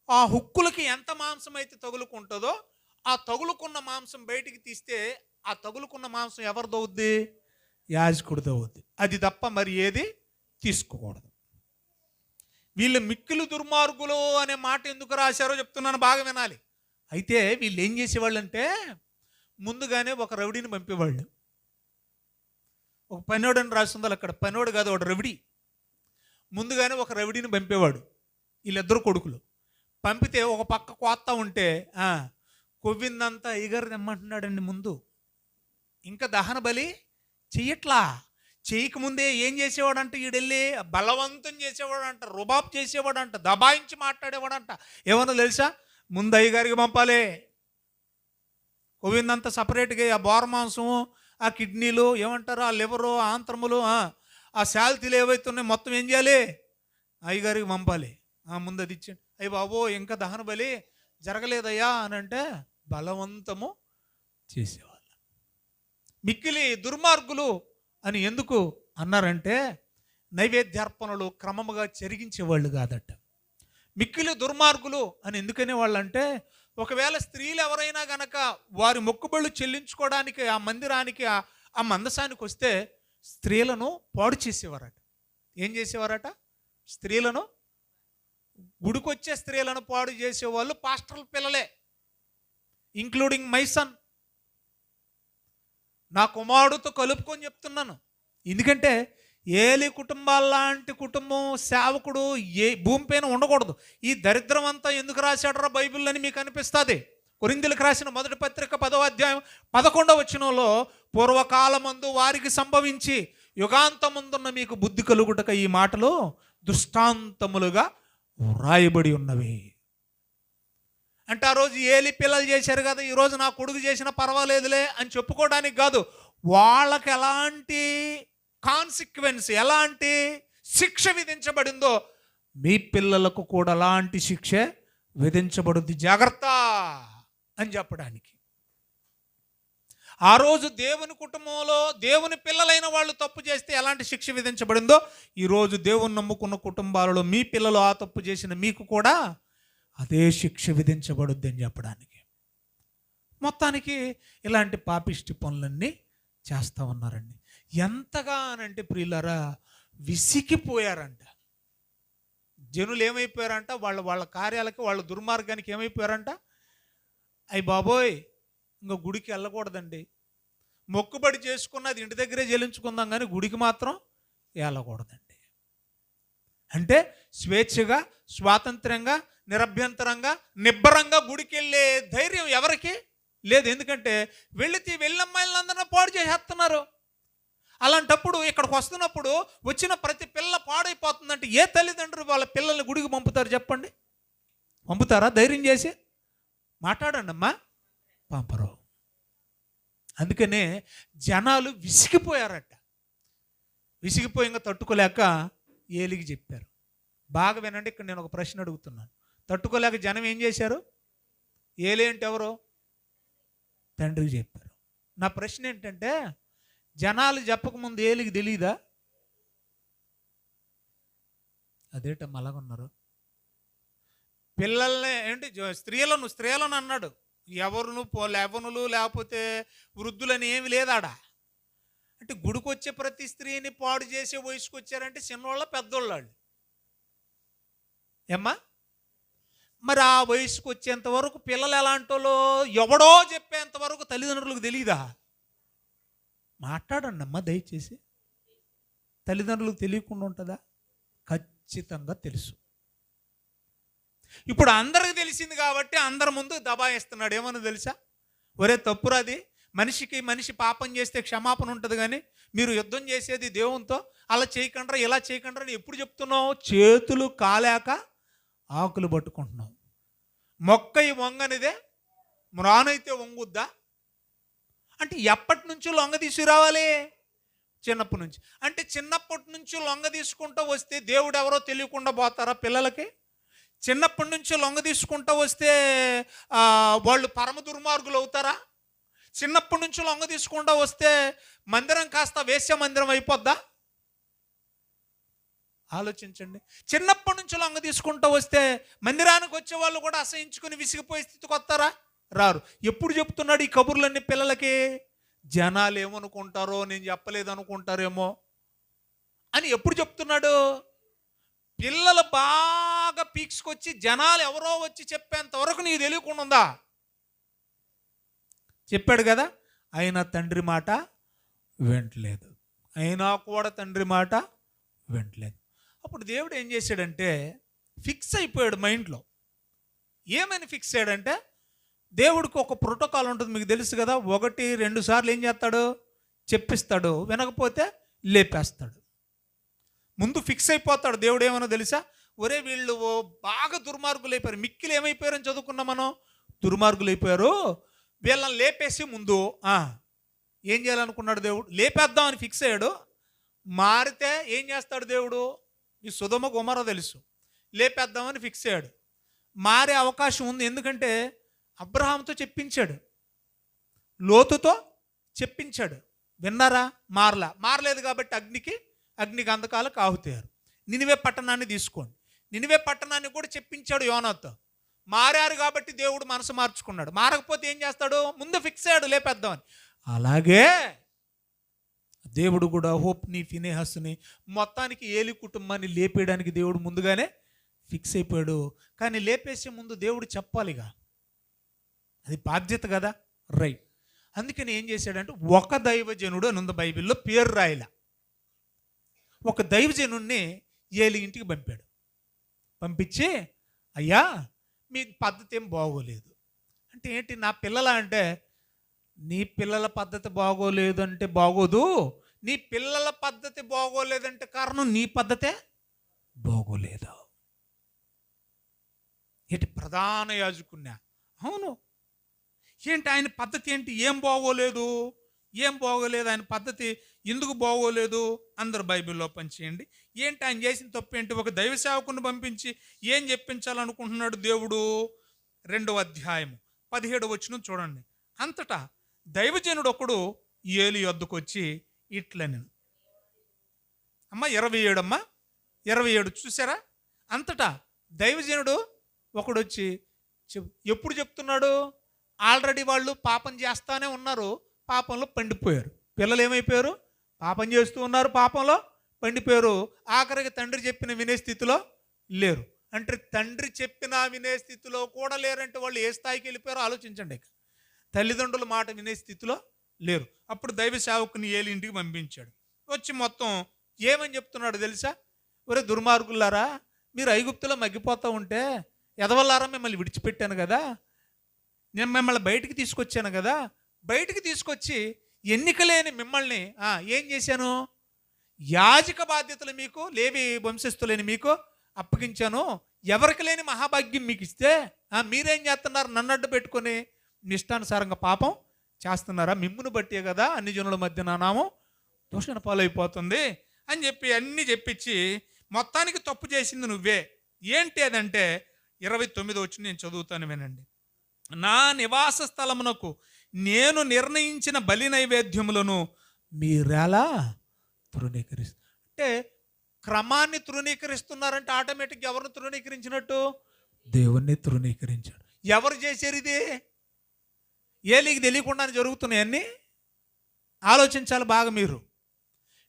ఆ హుక్కులకి ఎంత మాంసం అయితే తగులుకుంటుందో ఆ తగులుకున్న మాంసం బయటికి తీస్తే ఆ తగులుకున్న మాంసం ఎవరిదో అవుద్ది? యాజకుడితో అవుద్ది. అది తప్ప మరి ఏది తీసుకోకూడదు. వీళ్ళు మిక్కిలి దుర్మార్గులు అనే మాట ఎందుకు రాశారో చెప్తున్నాను, బాగా వినాలి. అయితే వీళ్ళు ఏం చేసేవాళ్ళు అంటే, ముందుగానే ఒక రౌడీని పంపేవాళ్ళు. ఒక పనోడు అని రాస్తుందో అక్కడ, పనోడు కాదు, ఒక రౌడీ. ముందుగానే ఒక రౌడీని పంపేవాడు. వీళ్ళిద్దరు కొడుకులు పంపితే ఒక పక్క కోత్తా ఉంటే కొవ్విందంతా అయ్యగారు తెమ్మంటున్నాడండి ముందు. ఇంకా దహన బలి చెయ్యట్లా. చేయకముందే ఏం చేసేవాడంట, ఈడెళ్ళి బలవంతం చేసేవాడంట, రుబాబ్ చేసేవాడంట, దబాయించి మాట్లాడేవాడంట. ఏమన్నా తెలుసా? ముందు అయ్యగారికి పంపాలి. కొవ్విందంతా సపరేట్గా ఆ బోర మాంసం, ఆ కిడ్నీలు, ఏమంటారు, ఆ లివరు, ఆంత్రములు, ఆ శాల్తీలు ఏవైతే ఉన్నాయో మొత్తం ఏం చేయాలి? అయ్యగారికి పంపాలి. ముందు అది ఇచ్చేయండి. అయ్యి బాబో ఇంకా దహన బలి జరగలేదయ్యా అని అంటే బలవంతము చేసేవాళ్ళు. మిక్కిలి దుర్మార్గులు అని ఎందుకు అన్నారంటే నైవేద్యార్పణలు క్రమముగా జరిగించేవాళ్ళు కాదట. మిక్కిలి దుర్మార్గులు అని ఎందుకనే వాళ్ళంటే, ఒకవేళ స్త్రీలు ఎవరైనా గనక వారి మొక్కుబళ్ళు చెల్లించుకోవడానికి ఆ మందిరానికి ఆ మందసానికి వస్తే స్త్రీలను పాడు చేసేవారట. ఏం చేసేవారట? స్త్రీలను, గుడికొచ్చే స్త్రీలను పాడు చేసేవాళ్ళు పాస్టర్ల పిల్లలే, ఇంక్లూడింగ్ మై సన్. నా కుమారుడితో కలుపుకొని చెప్తున్నాను. ఎందుకంటే ఏలి కుటుంబాల్లాంటి కుటుంబం సేవకుడు భూమి పైన ఉండకూడదు. ఈ దరిద్రం అంతా ఎందుకు రాశాడరా బైబిల్ అని మీకు అనిపిస్తుంది. కొరింథీయులకు రాసిన మొదటి పత్రిక 10వ అధ్యాయం 11వ వచనంలో, పూర్వకాలమందు వారికి సంభవించి యుగాంతముందున్న మీకు బుద్ధి కలుగుటక ఈ మాటలు దృష్టాంతములుగా వ్రాయబడి ఉన్నవి. అంటే ఆ రోజు ఏలి పిల్లలు చేశారు కదా, ఈరోజు నా కొడుకు చేసినా పర్వాలేదులే అని చెప్పుకోవడానికి కాదు. వాళ్ళకి ఎలాంటి కాన్సిక్వెన్స్, ఎలాంటి శిక్ష విధించబడిందో మీ పిల్లలకు కూడా అలాంటి శిక్ష విధించబడుద్ది, జాగ్రత్త అని చెప్పడానికి. ఆ రోజు దేవుని కుటుంబంలో దేవుని పిల్లలైన వాళ్ళు తప్పు చేస్తే ఎలాంటి శిక్ష విధించబడిందో, ఈరోజు దేవుని నమ్ముకున్న కుటుంబాలలో మీ పిల్లలు ఆ తప్పు చేసిన మీకు కూడా అదే శిక్ష విధించబడుద్ది అని చెప్పడానికి. మొత్తానికి ఇలాంటి పాపిష్టి పనులన్నీ చేస్తూ ఉన్నారండి. ఎంతగా అనంటే ప్రియులారా, విసిగిపోయారంట జనులు. ఏమైపోయారంట? వాళ్ళ కార్యాలకి, వాళ్ళ దుర్మార్గానికి ఏమైపోయారంట? అయ్యి బాబోయ్ ఇంకా గుడికి వెళ్ళకూడదండి, మొక్కుబడి చేసుకున్నది ఇంటి దగ్గరే చెల్లించుకుందాం కానీ గుడికి మాత్రం వెళ్ళకూడదండి. అంటే స్వేచ్ఛగా, స్వాతంత్రంగా, నిరభ్యంతరంగా, నిబ్బరంగా గుడికి వెళ్ళే ధైర్యం ఎవరికి లేదు. ఎందుకంటే వెళ్ళిన అమ్మాయిలందరినీ పాడు చేసేస్తున్నారు. అలాంటప్పుడు ఇక్కడికి వస్తున్నప్పుడు వచ్చిన ప్రతి పిల్ల పాడైపోతుందంటే ఏ తల్లిదండ్రులు వాళ్ళ పిల్లల్ని గుడికి పంపుతారు చెప్పండి? పంపుతారా? ధైర్యం చేసి మాట్లాడండి అమ్మా, పంపరు. అందుకనే జనాలు విసిగిపోయారట. విసిగిపోయి ఇంకా తట్టుకోలేక ఏలికి చెప్పారు. బాగా వినండి, ఇక్కడ నేను ఒక ప్రశ్న అడుగుతున్నాను. తట్టుకోలేక జనం ఏం చేశారు? ఏలి అంటే ఎవరు? తండ్రికి చెప్పారు. నా ప్రశ్న ఏంటంటే, జనాలు చెప్పకముందు ఏలికి తెలియదా? అదేటమ్మా అలాగున్నారు. పిల్లల్ని ఏంటి, స్త్రీలను అన్నాడు. ఎవరును లెవనులు లేకపోతే వృద్ధులని ఏమి లేదాడా. అంటే గుడికి వచ్చే ప్రతి స్త్రీని పాడు చేసే వయసుకు వచ్చారంటే చిన్నవాళ్ళ పెద్దోళ్ళు ఏమ్మా? మరి ఆ వయసుకు వచ్చేంత వరకు పిల్లలు ఎలాంటి వాళ్ళు ఎవడో చెప్పేంత వరకు తల్లిదండ్రులకు తెలియదా? మాట్లాడండి అమ్మా దయచేసి. తల్లిదండ్రులకు తెలియకుండా ఉంటుందా? ఖచ్చితంగా తెలుసు. ఇప్పుడు అందరికి తెలిసింది కాబట్టి అందరి ముందు దబాయిస్తున్నాడు. ఏమన్నా తెలుసా? ఒరే తప్పురాది, మనిషి పాపం చేస్తే క్షమాపణ ఉంటుంది, కానీ మీరు యుద్ధం చేసేది దేవునితో, అలా చేయకండ్రా ఇలా చేయకండ్రా అని ఎప్పుడు చెప్తున్నావు? చేతులు కాలేక ఆకులు పట్టుకుంటున్నావు. మొక్క ఈ వంగనిదే మ్రానైతే వంగుద్దా? అంటే ఎప్పటి నుంచో లొంగ తీసుకురావాలి? చిన్నప్పటి నుంచి. అంటే చిన్నప్పటి నుంచి లొంగ తీసుకుంటూ వస్తే దేవుడు ఎవరో తెలియకుండా పోతారా పిల్లలకి? చిన్నప్పటి నుంచి లొంగ తీసుకుంటూ వస్తే వాళ్ళు పరమ దుర్మార్గులు అవుతారా? చిన్నప్పటి నుంచి లొంగ తీసుకుంటూ వస్తే మందిరం కాస్త వేశ్య మందిరం అయిపోద్దా? ఆలోచించండి. చిన్నప్పటి నుంచి లొంగ తీసుకుంటూ వస్తే మందిరానికి వచ్చే వాళ్ళు కూడా అసహించుకుని విసిగిపోయే స్థితికి వస్తారా? రారు. ఎప్పుడు చెప్తున్నాడు ఈ కబుర్లన్నీ పిల్లలకి? జనాలు ఏమనుకుంటారో, నేను చెప్పలేదు అనుకుంటారేమో అని ఎప్పుడు చెప్తున్నాడు? పిల్లలు బాగా పీక్స్కొచ్చి జనాలు ఎవరో వచ్చి చెప్పేంత వరకు నీకు తెలియకుండా ఉందా? చెప్పాడు కదా, అయినా తండ్రి మాట వింటలేదు, అయినా కూడా తండ్రి మాట వింటలేదు. అప్పుడు దేవుడు ఏం చేశాడంటే ఫిక్స్ అయిపోయాడు మైండ్లో. ఏమని ఫిక్స్ అయ్యాడంటే, దేవుడికి ఒక ప్రోటోకాల్ ఉంటుంది, మీకు తెలుసు కదా. 1-2 సార్లు ఏం చేస్తాడు? చెప్పిస్తాడు. వినకపోతే లేపేస్తాడు. ముందు ఫిక్స్ అయిపోతాడు. దేవుడు ఏమన్నా తెలుసా, ఒరే వీళ్ళు బాగా దుర్మార్గులు అయిపోయారు, మిక్కిలు ఏమైపోయారని చదువుకున్నాం మనం, దుర్మార్గులు అయిపోయారు, వీళ్ళని లేపేసి ముందు ఏం చేయాలనుకున్నాడు దేవుడు, లేపేద్దామని ఫిక్స్ అయ్యాడు. మారితే ఏం చేస్తాడు దేవుడు, ఈ సొదొమ గొమొర్రా తెలుసు, లేపేద్దామని ఫిక్స్ అయ్యాడు. మారే అవకాశం ఉంది, ఎందుకంటే అబ్రహాంతో చెప్పించాడు, లోతుతో చెప్పించాడు, విన్నారా, మారలేదు కాబట్టి అగ్ని గంధకాలకు ఆహుతయ్యారు. నినివే పట్టణాన్ని తీసుకోండి, నినివే పట్టణాన్ని కూడా చెప్పించాడు యోనాతో. మారారు కాబట్టి దేవుడు మనసు మార్చుకున్నాడు. మారకపోతే ఏం చేస్తాడు, ముందు ఫిక్స్ అయ్యాడు లేపేద్దామని. అలాగే దేవుడు కూడా హోప్ని, ఫినెహాసుని, మొత్తానికి ఏలి కుటుంబాన్ని లేపేయడానికి దేవుడు ముందుగానే ఫిక్స్ అయిపోయాడు. కానీ లేపేసే ముందు దేవుడు చెప్పాలిగా, అది బాధ్యత కదా, రైట్. అందుకని ఏం చేశాడంటే, ఒక దైవజనుడు అని ఉంది బైబిల్లో, పేరు రాయలా, ఒక దైవజనుడిని ఏలి ఇంటికి పంపాడు. పంపించి, అయ్యా మీ పద్ధతి ఏం బాగోలేదు అంటే, ఏంటి నా పిల్లల అంటే, నీ పిల్లల పద్ధతి బాగోలేదు అంటే బాగోదు, నీ పిల్లల పద్ధతి బాగోలేదంటే కారణం నీ పద్ధతే బాగోలేదు. ఏంటి ప్రధాన యాజకున్నా, అవును, ఏంటి ఆయన పద్ధతి ఏంటి, ఏం బాగోలేదు ఆయన పద్ధతి ఎందుకు బాగోలేదు, అందరు బైబిల్లో పనిచేయండి. ఏంటి ఆయన చేసిన తప్పు ఏంటి, ఒక దైవ సేవకుని పంపించి ఏం చెప్పించాలనుకుంటున్నాడు దేవుడు. 2వ అధ్యాయము 17వ వచనం చూడండి. అంతటా దైవజనుడు ఒకడు ఏలి యొద్దకు వచ్చి ఇట్లని, 27 చూసారా, అంతటా దైవజనుడు ఒకడు వచ్చి ఎప్పుడు చెప్తున్నాడు, ఆల్రెడీ వాళ్ళు పాపం చేస్తానే ఉన్నారు, పాపంలో పండిపోయారు, పిల్లలు ఏమైపోయారు, పాపం చేస్తూ ఉన్నారు, పాపంలో పండిపోయారు, ఆఖరికి తండ్రి చెప్పిన వినే స్థితిలో లేరు. అంటే తండ్రి చెప్పిన వినే స్థితిలో కూడా లేరంటే వాళ్ళు ఏ స్థాయికి వెళ్ళిపోయారో ఆలోచించండి. తల్లిదండ్రుల మాట వినే స్థితిలో లేరు. అప్పుడు దైవ సేవకుని ఏలి ఇంటికి పంపించాడు. వచ్చి మొత్తం ఏమని చెప్తున్నాడు తెలుసా, ఒరే దుర్మార్గులారా, మీరు ఐగుప్తులో మగ్గిపోతూ ఉంటే ఎదవల్లారా మిమ్మల్ని విడిచిపెట్టాను కదా, నేను మిమ్మల్ని బయటికి తీసుకొచ్చాను కదా, బయటికి తీసుకొచ్చి ఎన్నిక లేని మిమ్మల్ని ఏం చేశాను, యాజక బాధ్యతలు మీకు, లేవి వంశస్థులేని మీకు అప్పగించాను. ఎవరికి లేని మహాభాగ్యం మీకు ఇస్తే మీరేం చేస్తున్నారు, నన్ను అడ్డు పెట్టుకొని ఇష్టానుసారంగా పాపం చేస్తున్నారా, మిమ్మును బట్టే కదా అన్ని జనుల మధ్య నా నామం దూషణ పాలైపోతుంది అని చెప్పి అన్నీ చెప్పించి, మొత్తానికి తప్పు చేసింది నువ్వే. ఏంటి అదంటే 29 వచ్చి నేను చదువుతాను వినండి. నా నివాస స్థలమునకు నేను నిర్ణయించిన బలి నైవేద్యములను మీరెలా తృణీకరిస్తారు. అంటే క్రమాన్ని తృణీకరిస్తున్నారంటే ఆటోమేటిక్గా ఎవరిని తృణీకరించినట్టు, దేవుణ్ణి తృణీకరించాడు. ఎవరు చేశారు ఇది, ఏలికి తెలియకుండా జరుగుతున్నాయన్నీ ఆలోచించాలి బాగా మీరు.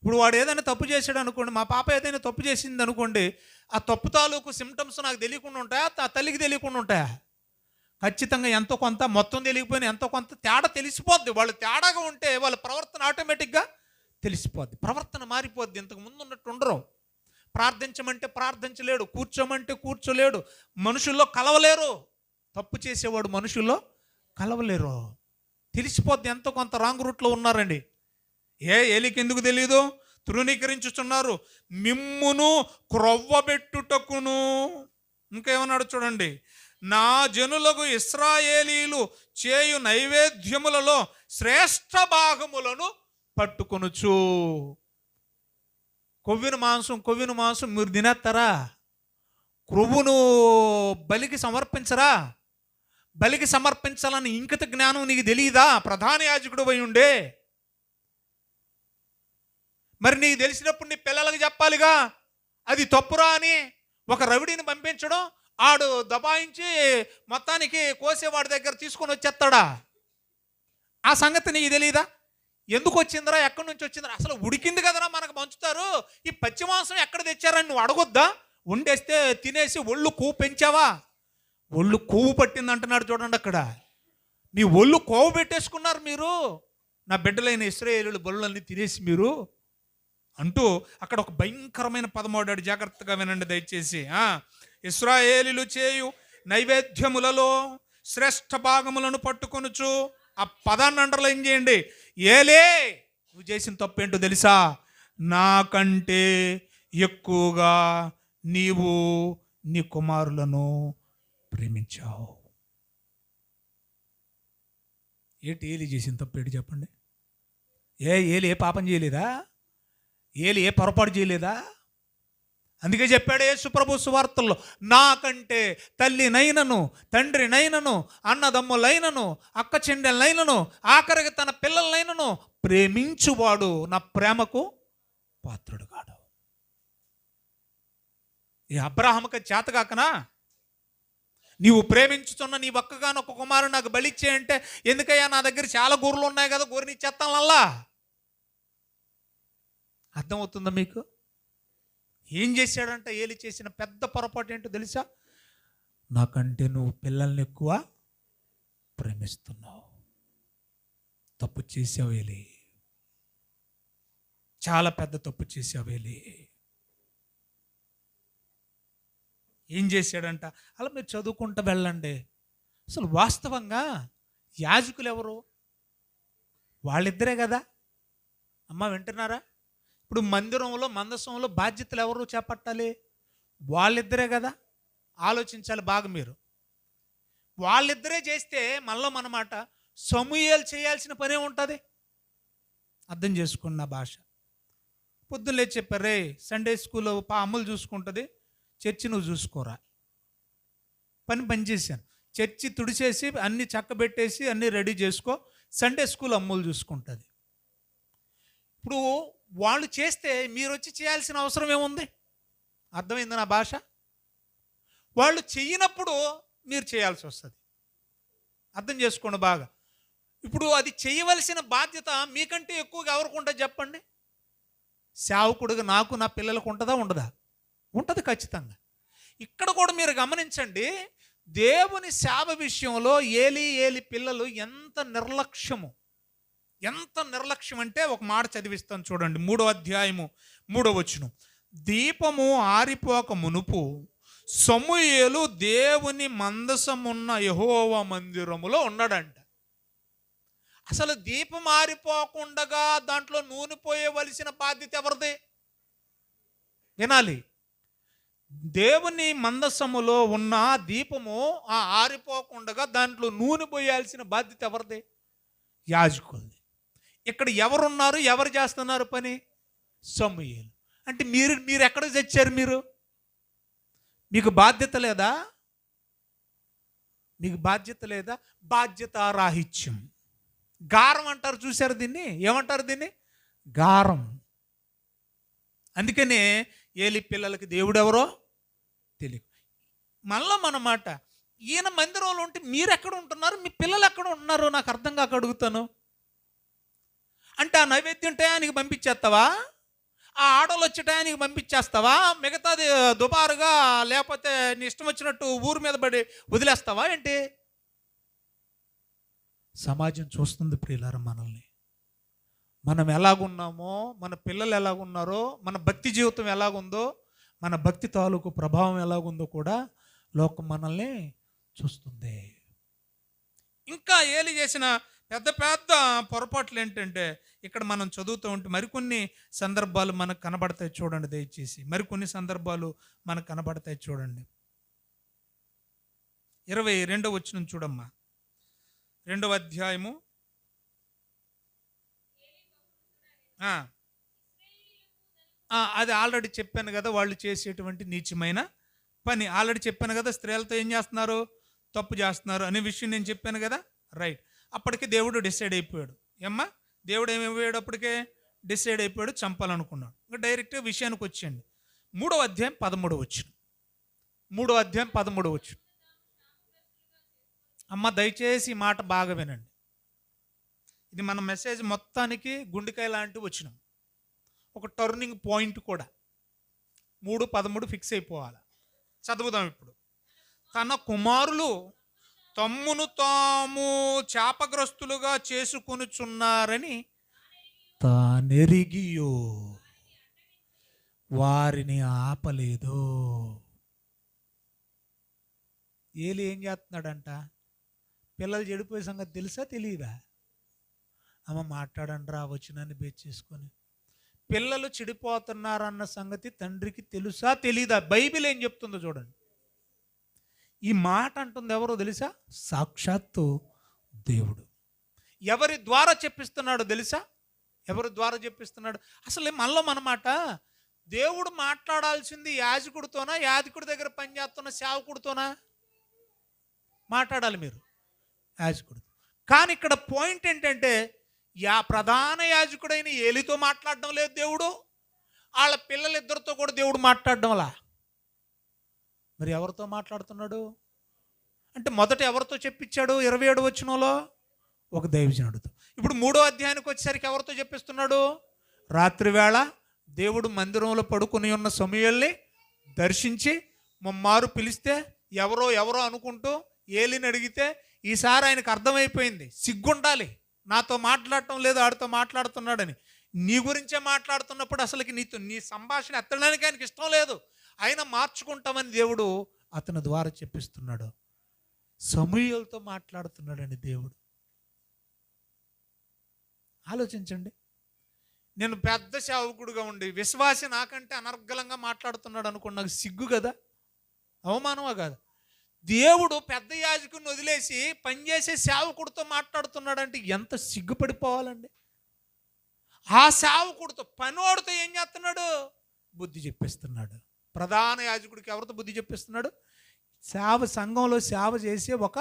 ఇప్పుడు వాడు ఏదైనా తప్పు చేశాడు అనుకోండి, మా పాప ఏదైనా తప్పు చేసింది అనుకోండి, ఆ తప్పు తాలూకు సిమ్టమ్స్ నాకు తెలియకుండా ఉంటాయా, ఆ తల్లికి తెలియకుండా ఉంటాయా, ఖచ్చితంగా ఎంతో కొంత, మొత్తం తెలియకపోయినా ఎంతో కొంత తేడా తెలిసిపోద్ది. వాళ్ళు తేడాగా ఉంటే వాళ్ళ ప్రవర్తన ఆటోమేటిక్గా తెలిసిపోద్ది, ప్రవర్తన మారిపోద్ది, ఇంతకు ముందు ఉన్నట్టు ఉండరు. ప్రార్థించమంటే ప్రార్థించలేడు, కూర్చోమంటే కూర్చోలేడు, మనుషుల్లో కలవలేరు. తప్పు చేసేవాడు మనుషుల్లో కలవలేరు, తెలిసిపోద్ది ఎంతో కొంత రాంగ్ రూట్లో ఉన్నారండి. ఏలికి ఎందుకు తెలీదు, తృణీకరించుచున్నారు, మిమ్మును క్రొవ్వబెట్టుటకును. ఇంకేమన్నాడు చూడండి, నా జనులకు ఇశ్రాయేలీలు చేయు నైవేద్యములలో శ్రేష్ఠ భాగములను పట్టుకొనుచు. కొవ్విన మాంసం మీరు తినేస్తారా, క్రొవ్వును బలికి సమర్పించరా, బలికి సమర్పించాలని ఇంకిత జ్ఞానం నీకు తెలియదా, ప్రధాన యాజకుడు పోయి ఉండే. మరి నీకు తెలిసినప్పుడు నీ పిల్లలకు చెప్పాలిగా, అది తప్పురా అని. ఒక రవిడిని పంపించడం, ఆడు దబాయించి మొత్తానికి కోసేవాడి దగ్గర తీసుకొని వచ్చేస్తాడా, ఆ సంగతి నీకు తెలియదా, ఎందుకు వచ్చిందిరా, ఎక్కడి నుంచి వచ్చిందిరా, అసలు ఉడికింది కదరా మనకు పంచుతారు, ఈ పచ్చి మాంసం ఎక్కడ తెచ్చారని నువ్వు అడగొద్దా, వండేస్తే తినేసి ఒళ్ళు కొవ్వు పెంచావా, ఒళ్ళు కొవ్వు పట్టింది అంటున్నాడు చూడండి. అక్కడ మీ ఒళ్ళు కొవ్వు పెట్టేసుకున్నారు మీరు, నా బిడ్డలైన ఇశ్రాయేలీయుల బలులన్నీ తినేసి మీరు అంటూ అక్కడ ఒక భయంకరమైన పదం వాడాడు. జాగ్రత్తగా వినండి దయచేసి. ఇశ్రాయేలీయులు చేయు నైవేద్యములలో శ్రేష్ఠ భాగములను పట్టుకొనుచు. ఆ పదాన్ని అండర్లైన్ చేయండి. ఏలే, నువ్వు చేసిన తప్పు ఏంటో తెలుసా, నాకంటే ఎక్కువగా నీవు నీ కుమారులను ప్రేమించావు. ఏంటి ఏలి చేసిన తప్పేంటి చెప్పండి? ఏలి ఏ పాపం చేయలేదా? ఏలి ఏ పొరపాటు చేయలేదా? అందుకే చెప్పాడు యేసు ప్రభు సువార్తల్లో, నాకంటే తల్లినైనను, తండ్రినైనను, అన్నదమ్ములైనను, అక్క చెల్లెలైనను, ఆఖరికి తన పిల్లలైనను ప్రేమించువాడు నా ప్రేమకు పాత్రుడు కాడు. ఈ అబ్రాహాముకి చేతగాకనా? నీవు ప్రేమించుతున్న నీ ఒక్కగానొక్క కుమారుడు నాకు బలిచ్చేయంటే, ఎందుకయ్యా నా దగ్గర చాలా గొర్రెలు ఉన్నాయి కదా, గొర్రెని ఇచ్చేస్తానల్లా. అర్థమవుతుందా మీకు? ఏం చేశాడంట ఏలి? చేసిన పెద్ద పొరపాటు ఏంటో తెలుసా? నాకంటే నువ్వు పిల్లల్ని ఎక్కువ ప్రేమిస్తున్నావు. తప్పు చేసావు ఏలి, చాలా పెద్ద తప్పు చేసావు ఏలి. ఏం చేశాడంట? అలా మీరు చదువుకుంటూ వెళ్ళండి. అసలు వాస్తవంగా యాజకులు ఎవరు? వాళ్ళిద్దరే కదా. అమ్మ వింటున్నారా? ఇప్పుడు మందసంలో బాధ్యతలు ఎవరు చేపట్టాలి? వాళ్ళిద్దరే కదా. ఆలోచించాలి బాగా మీరు. వాళ్ళిద్దరే చేస్తే మనమాట సమూయేలు చేయాల్సిన పనే ఉంటుంది. అర్థం చేసుకున్న భాష. పొద్దున్న లేచి చెప్పారు, రే సండే స్కూల్లో అమ్ములు చూసుకుంటుంది, చర్చి నువ్వు చూసుకోరా. పని చేశాను. చర్చి తుడిచేసి అన్ని చక్కబెట్టేసి అన్నీ రెడీ చేసుకో, సండే స్కూల్ అమ్ములు చూసుకుంటుంది. ఇప్పుడు వాళ్ళు చేస్తే మీరు వచ్చి చేయాల్సిన అవసరం ఏముంది? అర్థమైంది నా భాష? వాళ్ళు చెయ్యనప్పుడు మీరు చేయాల్సి వస్తుంది. అర్థం చేసుకోండి బాగా. ఇప్పుడు అది చేయవలసిన బాధ్యత మీకంటే ఎక్కువగా ఎవరికి ఉంటుంది చెప్పండి? సేవకుడుగా నాకు నా పిల్లలకు ఉంటుందా ఉండదా? ఉంటుంది ఖచ్చితంగా. ఇక్కడ కూడా మీరు గమనించండి, దేవుని సేవ విషయంలో ఏలి పిల్లలు ఎంత నిర్లక్ష్యం అంటే ఒక మాట చదివిస్తాను చూడండి. 3వ అధ్యాయము 3వ వచనం. దీపము ఆరిపోక మునుపు సమూయేలు దేవుని మందసమున్న యెహోవా మందిరములో ఉన్నాడంట. అసలు దీపం ఆరిపోకుండగా దాంట్లో నూనె పోయవలసిన బాధ్యత ఎవరిది? వినాలి. దేవుని మందసములో ఉన్న దీపము ఆరిపోకుండగా దాంట్లో నూనె పోయాల్సిన బాధ్యత ఎవరిది? యాజకులది. ఇక్కడ ఎవరున్నారు? ఎవరు చేస్తున్నారు పని? సమూయేలు. అంటే మీరు ఎక్కడ తెచ్చారు? మీకు బాధ్యత లేదా? మీకు బాధ్యత లేదా? బాధ్యత రాహిత్యం. గారం అంటారు, చూశారు దీన్ని? ఏమంటారు దీన్ని? గారం. అందుకనే ఏలి పిల్లలకి దేవుడు ఎవరో తెలియదు. మనమాట ఈయన మందిరంలో ఉంటే మీరు ఎక్కడ ఉంటున్నారు? మీ పిల్లలు ఎక్కడ ఉంటున్నారు? నాకు అర్థం కాక అడుగుతాను. అంటే ఆ నైవేద్యం టయానికి పంపించేస్తావా? ఆ ఆడోళ్ళు వచ్చే టయానికి పంపించేస్తావా? మిగతాది దుబారుగా లేకపోతే నీ ఇష్టం వచ్చినట్టు ఊరు మీద పడి వదిలేస్తావా ఏంటి? సమాజం చూస్తుంది ప్రియులారా మనల్ని. మనం ఎలాగున్నామో, మన పిల్లలు ఎలాగున్నారో, మన భక్తి జీవితం ఎలాగుందో, మన భక్తి తాలూకు ప్రభావం ఎలాగుందో కూడా లోకం మనల్ని చూస్తుంది. ఇంకా ఏలి చేసిన పెద్ద పొరపాట్లు ఏంటంటే, ఇక్కడ మనం చదువుతూ ఉంటే మరికొన్ని సందర్భాలు మనకు కనబడతాయి చూడండి. దయచేసి మరికొన్ని సందర్భాలు మనకు కనబడతాయి చూడండి. 22వ వచనం చూడమ్మా. 2వ అధ్యాయము. అది ఆల్రెడీ చెప్పాను కదా, వాళ్ళు చేసేటువంటి నీచమైన పని ఆల్రెడీ చెప్పాను కదా. స్త్రీలతో ఏం చేస్తున్నారు? తప్పు చేస్తున్నారు అనే విషయం నేను చెప్పాను కదా. రైట్. అప్పటికి దేవుడు డిసైడ్ అయిపోయాడు. ఏమ్మా, దేవుడు ఏమైపోయాడు? అప్పటికే డిసైడ్ అయిపోయాడు, చంపాలనుకున్నాడు. ఇంకా డైరెక్ట్గా విషయానికి వచ్చేయండి. 3వ అధ్యాయం 13వ వచనం. 3వ అధ్యాయం 13వ వచనం. అమ్మ దయచేసి ఈ మాట బాగా వినండి. ఇది మన మెసేజ్ మొత్తానికి గుండెకాయ లాంటివి వచ్చినాం. ఒక టర్నింగ్ పాయింట్ కూడా. 3:13 ఫిక్స్ అయిపోవాలి. చదువుదాం ఇప్పుడు. తన కుమారులు తమ్మును తాము శాపగ్రస్తులుగా చేసుకొనుచున్నారని తానెరిగియో వారిని ఆపలేదు. ఏలి ఏం చేస్తున్నాడంట? పిల్లలు చెడిపోయే సంగతి తెలుసా తెలియదా? అమ్మ మాట్లాడండి రా వచనాన్ని బేస్ చేసుకొని. పిల్లలు చెడిపోతున్నారన్న సంగతి తండ్రికి తెలుసా తెలీదా? బైబిల్ ఏం చెప్తుందో చూడండి. ఈ మాట అంటుంది ఎవరో తెలుసా? సాక్షాత్తు దేవుడు. ఎవరి ద్వారా చెప్పిస్తున్నాడో తెలుసా? ఎవరి ద్వారా చెప్పిస్తున్నాడు? అసలు మనలో మన మాట, దేవుడు మాట్లాడాల్సింది యాజకుడితోనా, యాజకుడి దగ్గర పనిచేస్తున్న సేవకుడితోనా? మాట్లాడాలి మీరు యాజకుడు. కానీ ఇక్కడ పాయింట్ ఏంటంటే, ప్రధాన యాజకుడైన ఏలితో మాట్లాడడం లేదు దేవుడు, వాళ్ళ పిల్లలిద్దరితో కూడా దేవుడు మాట్లాడడంలా. మరి ఎవరితో మాట్లాడుతున్నాడు అంటే, మొదట ఎవరితో చెప్పించాడు? 27 వచనంలో ఒక దైవజనుడితో. ఇప్పుడు 3వ అధ్యాయానికి వచ్చేసరికి ఎవరితో చెప్పిస్తున్నాడు? రాత్రి వేళ దేవుడు మందిరంలో పడుకుని ఉన్న సమూయేలుని దర్శించి ముమ్మారు పిలిస్తే ఎవరో ఎవరో అనుకుంటూ ఏలిని అడిగితే, ఈసారి ఆయనకు అర్థమైపోయింది, సిగ్గుండాలి, నాతో మాట్లాడటం లేదు, ఆడితో మాట్లాడుతున్నాడని. నీ గురించే మాట్లాడుతున్నప్పుడు అసలుకి నీ సంభాషణ ఎత్తడానికి ఆయనకి ఇష్టం లేదు, ఆయన మార్చుకుంటామని దేవుడు అతని ద్వారా చెప్పిస్తున్నాడు. సమూయేలుతో మాట్లాడుతున్నాడని దేవుడు. ఆలోచించండి. నేను పెద్ద సేవకుడుగా ఉండి విశ్వాసి నాకంటే అనర్గళంగా మాట్లాడుతున్నాడు అనుకోండి, నాకు సిగ్గు కదా, అవమానమా కాదు? దేవుడు పెద్ద యాజకుడిని వదిలేసి పనిచేసే సేవకుడితో మాట్లాడుతున్నాడంటే ఎంత సిగ్గుపడిపోవాలండి. ఆ సేవకుడితో, పనోడితో ఏం చేస్తున్నాడు? బుద్ధి చెప్పిస్తున్నాడు. ప్రధాన యాజకుడికి ఎవరితో బుద్ధి చెప్పిస్తున్నాడు? సంఘంలో సేవ చేసే ఒక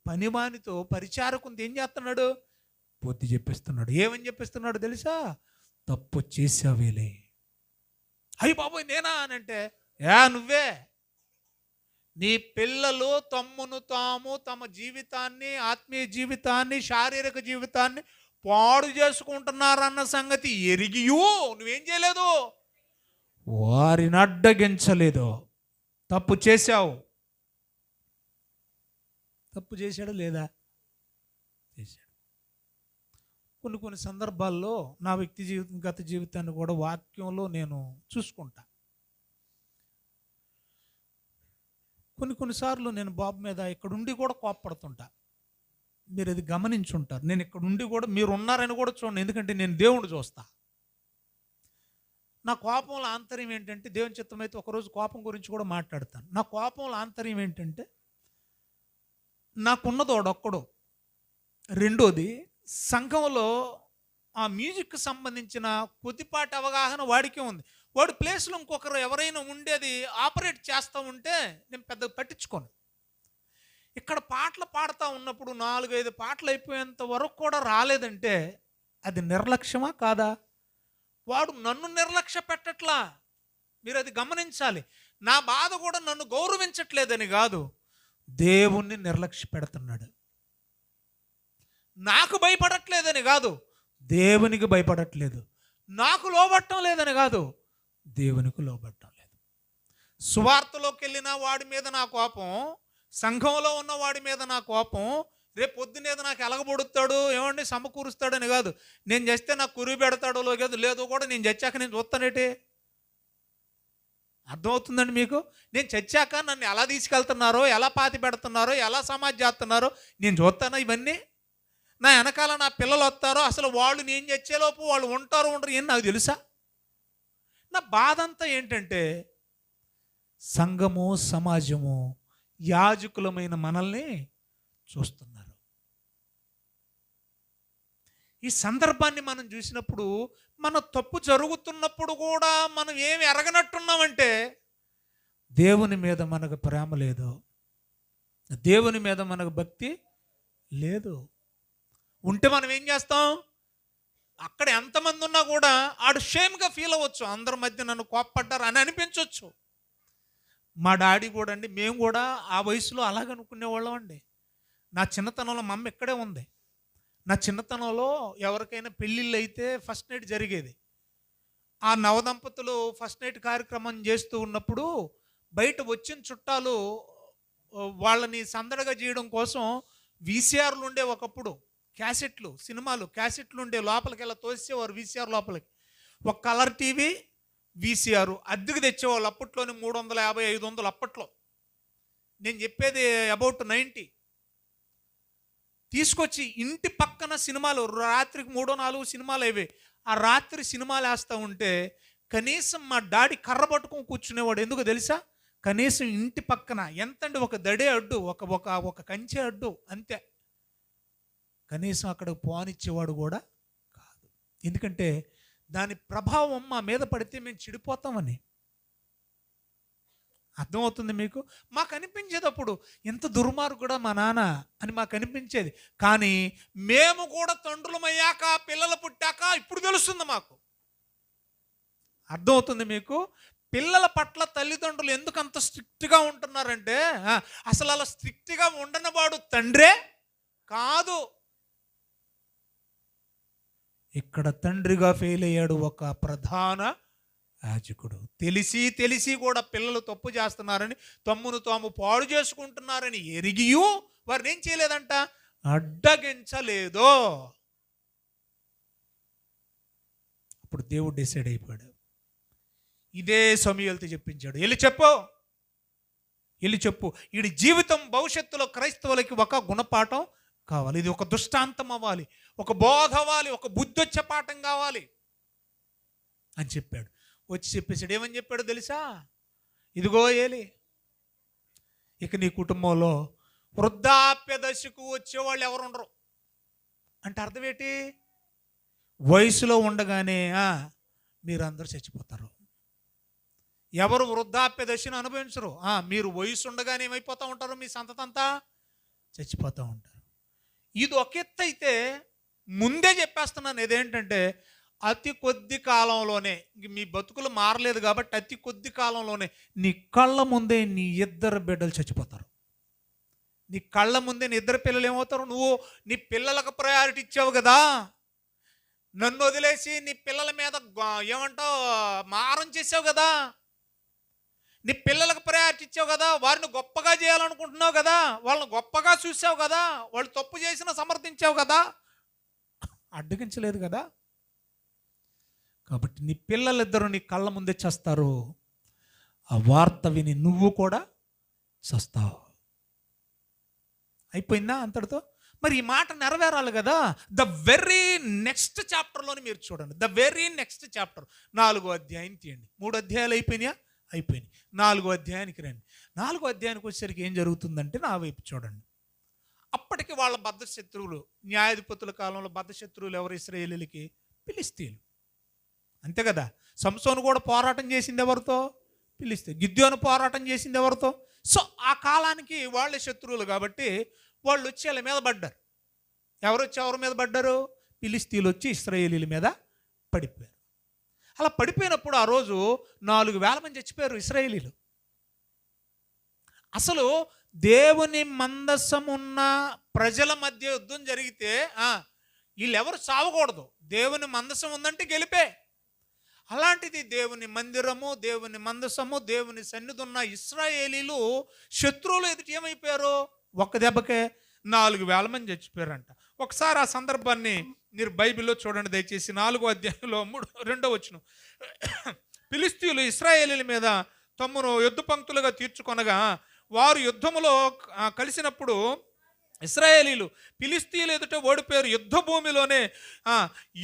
పనివానితో, పరిచారకునితో ఏం చేస్తున్నాడు? బుద్ధి చెప్పిస్తున్నాడు. ఏమని చెప్పిస్తున్నాడు తెలుసా? తప్పు చేసావేలే. అయ్యి బాబోయ్ నేనా అని అంటే, నువ్వే. నీ పిల్లలు తమ్మును తాము తమ జీవితాన్ని, ఆత్మీయ జీవితాన్ని, శారీరక జీవితాన్ని పాడు చేసుకుంటున్నారన్న సంగతి ఎరిగియూ నువ్వేం చేయలేదు? వారిని అడ్డగించలేదు. తప్పు చేశావు. తప్పు చేశాడు లేదా? చేశాడు. కొన్ని సందర్భాల్లో నా గత జీవితాన్ని కూడా వాక్యంలో నేను చూసుకుంటా. కొన్నిసార్లు నేను బాబు మీద ఇక్కడుండి కూడా కోప్పడుతుంటా. మీరు అది గమనించుంటారు. నేను ఇక్కడుండి కూడా మీరు ఉన్నారని కూడా చూడండి, ఎందుకంటే నేను దేవుణ్ణి చూస్తా. నా కోపంలో ఆంతర్యం ఏంటంటే, దేవుని చిత్తమైతే ఒకరోజు కోపం గురించి కూడా మాట్లాడతాను. నా కోపంలో ఆంతర్యం ఏంటంటే, నాకున్నది ఒక్కడు. రెండోది, సంఘంలో ఆ మ్యూజిక్కి సంబంధించిన కొద్దిపాటి అవగాహన వాడికే ఉంది. వాడి ప్లేస్లో ఇంకొకరు ఎవరైనా ఉండేది ఆపరేట్ చేస్తూ ఉంటే నేను పెద్దగా పట్టించుకోను. ఇక్కడ పాటలు పాడుతూ ఉన్నప్పుడు 4-5 పాటలు అయిపోయేంత వరకు కూడా రాలేదంటే అది నిర్లక్ష్యమా కాదా? వాడు నన్ను నిర్లక్ష్య పెట్టట్లా. మీరు అది గమనించాలి. నా బాధ కూడా నన్ను గౌరవించట్లేదని కాదు, దేవుణ్ణి నిర్లక్ష్య పెడుతున్నాడు. నాకు భయపడట్లేదని కాదు, దేవునికి భయపడట్లేదు. నాకు లోబట్టం లేదని కాదు, దేవునికి లోబట్టం లేదు. సువార్తలోకి వెళ్ళిన వాడి మీద నా కోపం, సంఘంలో ఉన్న వాడి మీద నా కోపం, రేపు పొద్దునేది నాకు ఎలగబొడుతాడు, ఏమండి సమకూరుస్తాడని కాదు, నేను చేస్తే నాకు కురివి పెడతాడో లేదో కూడా నేను చచ్చాక నేను చూస్తానేటి. అర్థమవుతుందండి మీకు? నేను చచ్చాక నన్ను ఎలా తీసుకెళ్తున్నారో, ఎలా పాతి పెడుతున్నారో, ఎలా సమాధి చేస్తున్నారో నేను చూస్తానా? ఇవన్నీ నా వెనకాల నా పిల్లలు వస్తారో, అసలు వాళ్ళు నేను చచ్చేలోపు వాళ్ళు ఉంటారో ఉండరు ఏం నాకు తెలుసా? నా బాధ అంతా ఏంటంటే, సంఘము సమాజము యాజకులమైన మనల్ని చూస్తున్నారు. ఈ సందర్భాన్ని మనం చూసినప్పుడు, మన తప్పు జరుగుతున్నప్పుడు కూడా మనం ఏమి ఎరగనట్టున్నామంటే దేవుని మీద మనకు ప్రేమ లేదు, దేవుని మీద మనకు భక్తి లేదు. ఉంటే మనం ఏం చేస్తాం? అక్కడ ఎంతమంది ఉన్నా కూడా ఆడు షేమ్గా ఫీల్ అవ్వచ్చు, అందరి మధ్య నన్ను కోప్పడ్డారు అని అనిపించవచ్చు. మా డాడీ కూడా అండి, మేము కూడా ఆ వయసులో అలాగనుకునేవాళ్ళం అండి. నా చిన్నతనంలో మా అమ్మ ఇక్కడే ఉంది. నా చిన్నతనంలో ఎవరికైనా పెళ్ళిళ్ళు అయితే ఫస్ట్ నైట్ జరిగేది. ఆ నవదంపతులు ఫస్ట్ నైట్ కార్యక్రమం చేస్తూ ఉన్నప్పుడు బయట వచ్చిన చుట్టాలు వాళ్ళని సందడిగా చేయడం కోసం వీసీఆర్లు ఉండే, ఒకప్పుడు క్యాసెట్లు, సినిమాలు క్యాసెట్లు ఉండే, లోపలికి వెళ్ళి తోసేవారు వీసీఆర్ లోపలికి. ఒక కలర్ టీవీ, వీసీఆర్ అద్దెకు తెచ్చేవాళ్ళు. అప్పట్లోనే 350-500 అప్పట్లో. నేను చెప్పేది అబౌట్ 90. తీసుకొచ్చి ఇంటి పక్కన సినిమాలు, రాత్రికి 3-4 సినిమాలు అవి ఆ రాత్రి సినిమాలు వేస్తూ ఉంటే కనీసం మా డాడీ కర్ర పట్టుకొని కూర్చునేవాడు. ఎందుకు తెలుసా? కనీసం ఇంటి పక్కన ఎంతండి, ఒక దడే అడ్డు, ఒక ఒక ఒక కంచె అడ్డు, అంతే. కనీసం అక్కడికి పోనిచ్చేవాడు కూడా కాదు. ఎందుకంటే దాని ప్రభావం మా మీద పడితే మేము చెడిపోతామని. అర్థమవుతుంది మీకు? మాకు అనిపించేటప్పుడు ఎంత దుర్మార్గుడా మా నాన్న అని మాకు అనిపించేది. కానీ మేము కూడా తండ్రులమయ్యాక, పిల్లలు పుట్టాక ఇప్పుడు తెలుస్తుంది మాకు. అర్థమవుతుంది మీకు? పిల్లల పట్ల తల్లిదండ్రులు ఎందుకు అంత స్ట్రిక్ట్గా ఉంటున్నారంటే, అసలు అలా స్ట్రిక్ట్గా ఉండనివాడు తండ్రే కాదు. ఇక్కడ తండ్రిగా ఫెయిల్ అయ్యాడు ఒక ప్రధాన యాజకుడు. తెలిసి కూడా పిల్లలు తప్పు చేస్తున్నారని, తమ్మును తాము పాడు చేసుకుంటున్నారని ఎరిగియూ వారిని ఏం చేయలేదంట? అడ్డగించలేదు. అప్పుడు దేవుడు డిసైడ్ అయిపోయాడు. ఇదే సమూయేలుతో చెప్పించాడు, వెళ్ళి చెప్పు వీడి జీవితం భవిష్యత్తులో క్రైస్తవులకి ఒక గుణపాఠం కావాలి, ఇది ఒక దృష్టాంతం అవ్వాలి, ఒక బోధ అవ్వాలి, ఒక బుద్ధి వచ్చే పాఠం కావాలి అని చెప్పాడు. వచ్చి చెప్పేసాడు. ఏమని చెప్పాడు తెలుసా? ఇదిగో ఏలి, ఇక నీ కుటుంబంలో వృద్ధాప్య దశకు వచ్చేవాళ్ళు ఎవరు ఉండరు. అంటే అర్థం ఏంటి? వయసులో ఉండగానే మీరందరూ చచ్చిపోతారు. ఎవరు వృద్ధాప్య దశను అనుభవించరు. మీరు వయసు ఉండగానే ఏమైపోతూ ఉంటారు? మీ సంతతంతా చచ్చిపోతూ ఉంటారు. ఇది ఒక ఎత్తు అయితే, ముందే చెప్పేస్తున్నాను ఇదేంటంటే, అతి కొద్ది కాలంలోనే, మీ బతుకులు మారలేదు కాబట్టి అతి కొద్ది కాలంలోనే నీ కళ్ళ ముందే నీ ఇద్దరు బిడ్డలు చచ్చిపోతారు. నీ కళ్ళ ముందే నీ ఇద్దరు పిల్లలు ఏమవుతారు? నువ్వు నీ పిల్లలకు ప్రయారిటీ ఇచ్చావు కదా, నన్ను వదిలేసి నీ పిల్లల మీద ఏమంటావు మారం చేసావు కదా, నీ పిల్లలకు ప్రయారిటీ ఇచ్చావు కదా, వారిని గొప్పగా చేయాలనుకుంటున్నావు కదా, వాళ్ళని గొప్పగా చూసావు కదా, వాళ్ళు తప్పు చేసినా సమర్థించావు కదా, అడ్డగించలేదు కదా. కాబట్టి నీ పిల్లలిద్దరూ నీ కళ్ళ ముందే చస్తారు. ఆ వార్త విని నువ్వు కూడా చస్తావు. అయిపోయిందా అంతటితో? మరి ఈ మాట నెరవేరాలి కదా. ద వెరీ నెక్స్ట్ చాప్టర్లోని మీరు చూడండి. ద వెరీ నెక్స్ట్ చాప్టర్ 4వ అధ్యాయం తీయండి. 3 అధ్యాయాలు అయిపోయినాయా? అయిపోయినాయి. 4వ అధ్యాయానికి రండి. 4వ అధ్యాయానికి వచ్చేసరికి ఏం జరుగుతుందంటే, నా వైపు చూడండి. అప్పటికి వాళ్ళ బద్ధ శత్రువులు, న్యాయాధిపతుల కాలంలో బద్ధ శత్రువులు ఎవరు ఇశ్రాయేలీయులకి? ఫిలిష్తీయులు. అంతే కదా. సంసోను కూడా పోరాటం చేసింది ఎవరితో? ఫిలిష్తీ. గిద్యోను పోరాటం చేసింది ఎవరితో? సో ఆ కాలానికి వాళ్ళే శత్రువులు కాబట్టి వాళ్ళు వచ్చి వాళ్ళ మీద పడ్డారు. ఎవరు వచ్చి ఎవరి మీద పడ్డారు? ఫిలిష్తీయులు వచ్చి ఇశ్రాయేలీయుల మీద పడిపోయారు. అలా పడిపోయినప్పుడు ఆ రోజు 4,000 మంది చచ్చిపోయారు ఇశ్రాయేలీయులు. అసలు దేవుని మందసమున్న ప్రజల మధ్య యుద్ధం జరిగితే వీళ్ళెవరు చావకూడదు. దేవుని మందసం ఉందంటే గెలిపే. అలాంటిది దేవుని మందిరము, దేవుని మందసము, దేవుని సన్నిధి ఉన్న ఇశ్రాయేలీలు శత్రువులు ఎదుటి ఏమైపోయారు? ఒక్క దెబ్బకే 4,000 మంది చచ్చిపోయారంట. ఒకసారి ఆ సందర్భాన్ని మీరు బైబిల్లో చూడండి దయచేసి. 4వ అధ్యాయంలో 2వ వచనం. ఫిలిష్తీయులు ఇశ్రాయేలీల మీద తమ్మును యుద్ధ పంక్తులుగా తీర్చుకొనగా, వారు యుద్ధములో కలిసినప్పుడు ఇశ్రాయేలీలు ఫిలిష్తీయులు ఎదుట ఓడిపోయారు. యుద్ధ భూమిలోనే